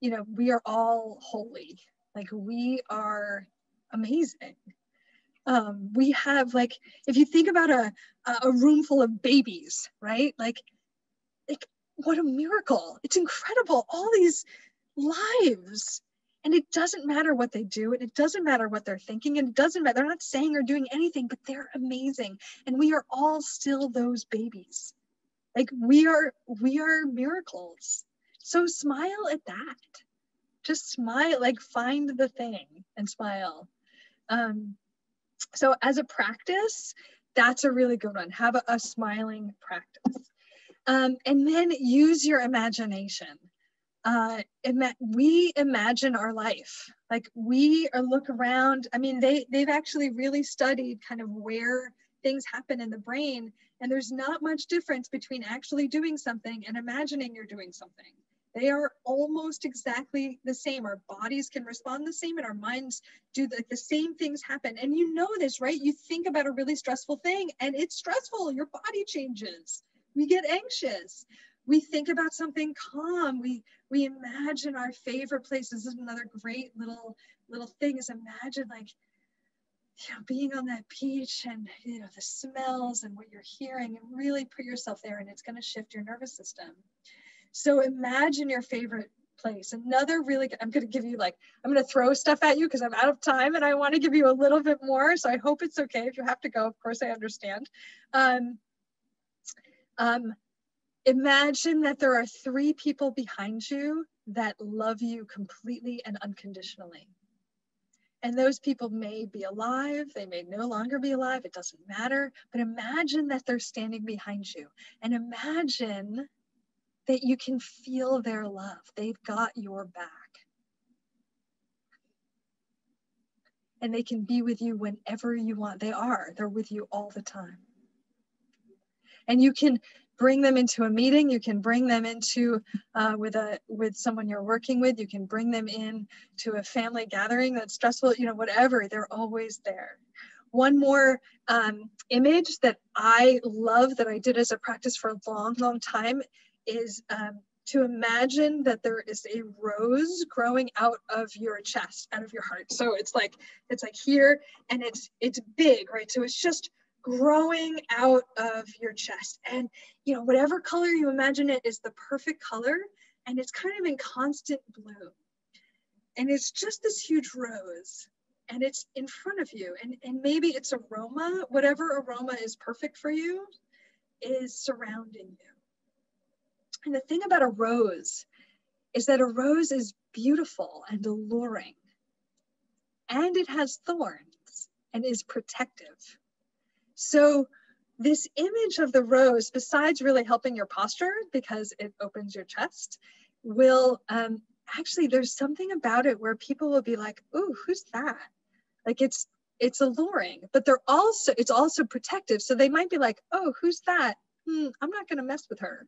you know, we are all holy. Like, we are amazing. We have, like, if you think about a room full of babies, right? Like what a miracle. It's incredible. All these lives. And it doesn't matter what they do, and it doesn't matter what they're thinking, and it doesn't matter, they're not saying or doing anything, but they're amazing. And we are all still those babies. Like, we are miracles. So smile at that. Just smile, like, find the thing and smile. So as a practice, that's a really good one. Have a smiling practice. And then use your imagination. We imagine our life. Like, we look around. I mean, they've actually really studied kind of where things happen in the brain, and there's not much difference between actually doing something and imagining you're doing something. They are almost exactly the same. Our bodies can respond the same, and our minds do the same things happen. And you know this, right? You think about a really stressful thing and it's stressful. Your body changes. We get anxious. We think about something calm. We imagine our favorite places. This is another great little thing, is imagine, like, you know, being on that beach and, you know, the smells and what you're hearing, and really put yourself there, and it's going to shift your nervous system. So imagine your favorite place. Another really, I'm going to give you, like, I'm going to throw stuff at you because I'm out of time and I want to give you a little bit more. So I hope it's okay if you have to go. Of course, I understand. Imagine that there are 3 people behind you that love you completely and unconditionally. And those people may be alive, they may no longer be alive, it doesn't matter, but imagine that they're standing behind you, and imagine that you can feel their love. They've got your back. And they can be with you whenever you want. They're with you all the time. And you can bring them into a meeting. You can bring them into with someone you're working with. You can bring them in to a family gathering that's stressful, you know, whatever. They're always there. One more image that I love, that I did as a practice for a long, long time, is to imagine that there is a rose growing out of your chest, out of your heart. So it's like here, and it's big, right? So it's just growing out of your chest, and, you know, whatever color you imagine it is the perfect color, and it's kind of in constant bloom, and it's just this huge rose, and it's in front of you, and maybe it's aroma, whatever aroma is perfect for you is surrounding you. And the thing about a rose is that a rose is beautiful and alluring, and it has thorns and is protective. So this image of the rose, besides really helping your posture because it opens your chest, will actually, there's something about it where people will be like, "Ooh, who's that?" Like, it's alluring, but it's also protective. So they might be like, "Oh, who's that? I'm not going to mess with her."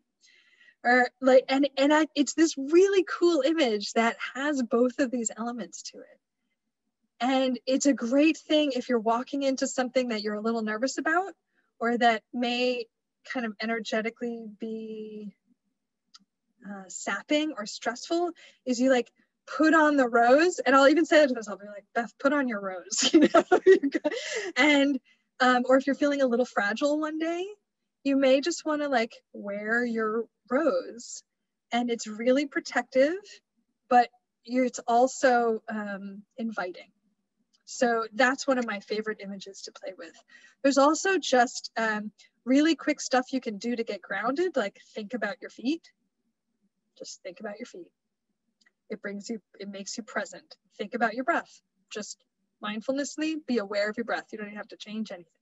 Or like, it's this really cool image that has both of these elements to it. And it's a great thing if you're walking into something that you're a little nervous about, or that may kind of energetically be sapping or stressful is you like put on the rose, and I'll even say that to myself, I'm like, Beth, put on your rose, you know, and or if you're feeling a little fragile one day, you may just want to like wear your rose, and it's really protective, but it's also inviting. So that's one of my favorite images to play with. There's also just really quick stuff you can do to get grounded, like think about your feet. Just think about your feet. It makes you present. Think about your breath. Just mindfulnessly be aware of your breath. You don't even have to change anything.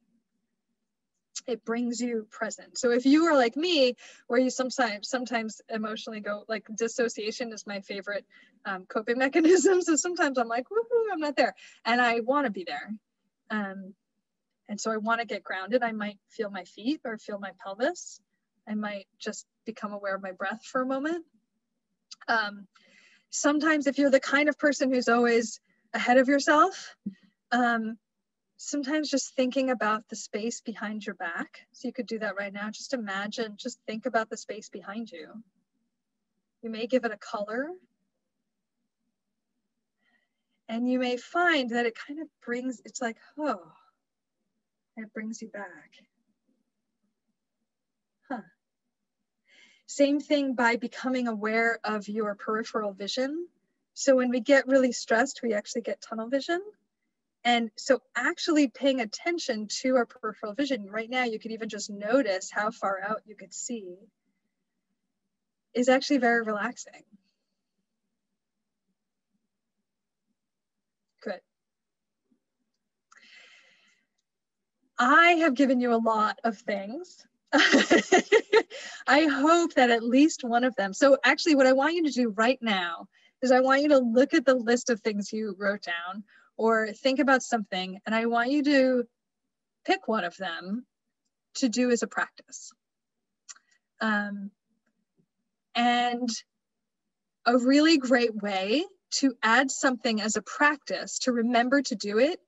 It brings you present. So if you are like me, where you sometimes emotionally go, like dissociation is my favorite coping mechanism. So sometimes I'm like, woohoo, I'm not there. And I want to be there. And so I want to get grounded. I might feel my feet or feel my pelvis. I might just become aware of my breath for a moment. Sometimes if you're the kind of person who's always ahead of yourself, sometimes just thinking about the space behind your back. So you could do that right now. Just imagine, just think about the space behind you. You may give it a color. And you may find that it kind of brings, it's like, oh, it brings you back. Huh. Same thing by becoming aware of your peripheral vision. So when we get really stressed, we actually get tunnel vision. And so actually paying attention to our peripheral vision, right now you could even just notice how far out you could see, is actually very relaxing. Good. I have given you a lot of things. I hope that at least one of them. So actually what I want you to do right now is I want you to look at the list of things you wrote down or think about something, and I want you to pick one of them to do as a practice. And a really great way to add something as a practice to remember to do it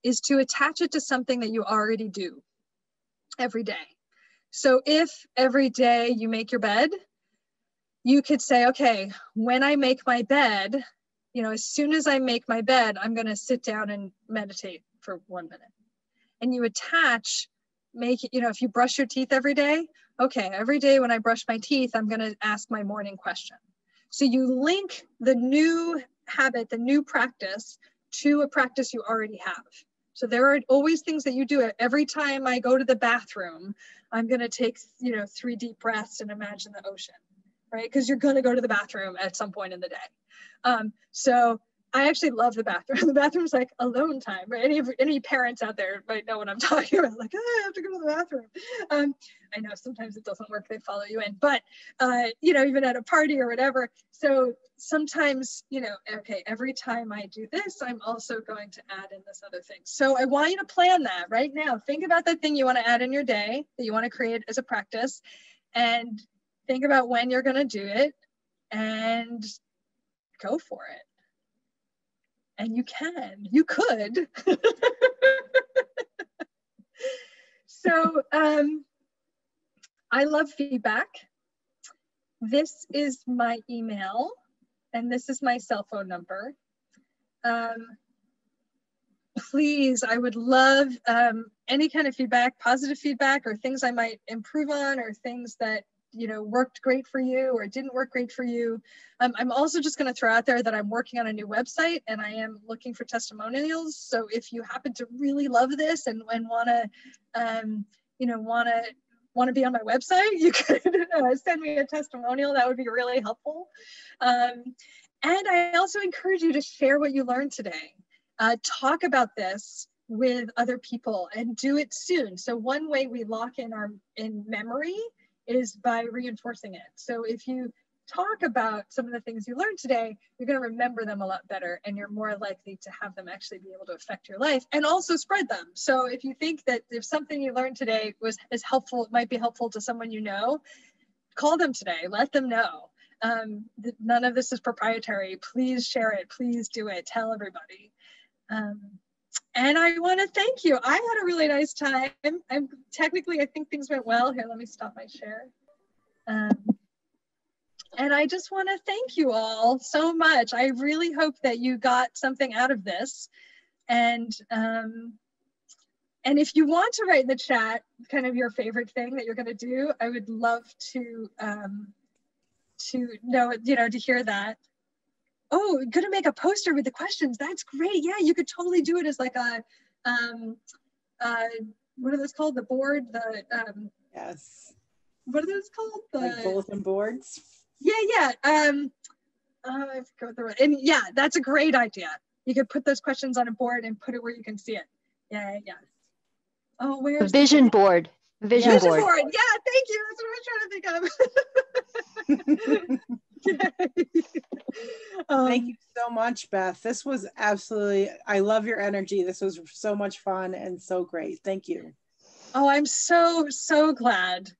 is to attach it to something that you already do every day. So if every day you make your bed, you could say, okay, when I make my bed, you know, as soon as I make my bed, I'm going to sit down and meditate for 1 minute. And you attach, you know, if you brush your teeth every day, okay, every day when I brush my teeth, I'm going to ask my morning question. So you link the new habit, the new practice, to a practice you already have. So there are always things that you do. Every time I go to the bathroom, I'm going to take, you know, 3 deep breaths and imagine the ocean, right? Because you're going to go to the bathroom at some point in the day. So I actually love the bathroom. The bathroom's like alone time, right? Any parents out there might know what I'm talking about. Like, oh, I have to go to the bathroom. I know sometimes it doesn't work. They follow you in, but you know, even at a party or whatever. So sometimes, you know, okay, every time I do this, I'm also going to add in this other thing. So I want you to plan that right now. Think about that thing you want to add in your day that you want to create as a practice, and think about when you're going to do it and go for it. And you could. So I love feedback. This is my email, and this is my cell phone number. Please, I would love any kind of feedback, positive feedback, or things I might improve on, or things that, you know, worked great for you or didn't work great for you. I'm also just going to throw out there that I'm working on a new website, and I am looking for testimonials. So if you happen to really love this and want to, you know, want to be on my website, you could send me a testimonial. That would be really helpful. And I also encourage you to share what you learned today. Talk about this with other people and do it soon. So one way we lock in memory is by reinforcing it. So if you talk about some of the things you learned today, you're going to remember them a lot better, and you're more likely to have them actually be able to affect your life and also spread them. So if you think that if something you learned today is helpful, it might be helpful to someone you know, call them today, let them know. None of this is proprietary. Please share it. Please do it. Tell everybody. And I want to thank you. I had a really nice time. I think things went well. Here, let me stop my share. And I just want to thank you all so much. I really hope that you got something out of this. And if you want to write in the chat kind of your favorite thing that you're going to do, I would love to know, to hear that. Oh, going to make a poster with the questions. That's great. Yeah, you could totally do it as like a, what are those called? The board, yes. What are those called? Like bulletin boards? Yeah. I forgot the right. And yeah, that's a great idea. You could put those questions on a board and put it where you can see it. Yeah. Oh, where's the vision board? Vision board. Yeah, thank you. That's what I was trying to think of. Thank you so much, Beth. This was absolutely, I love your energy. This was so much fun and so great. Thank you. Oh, I'm so glad.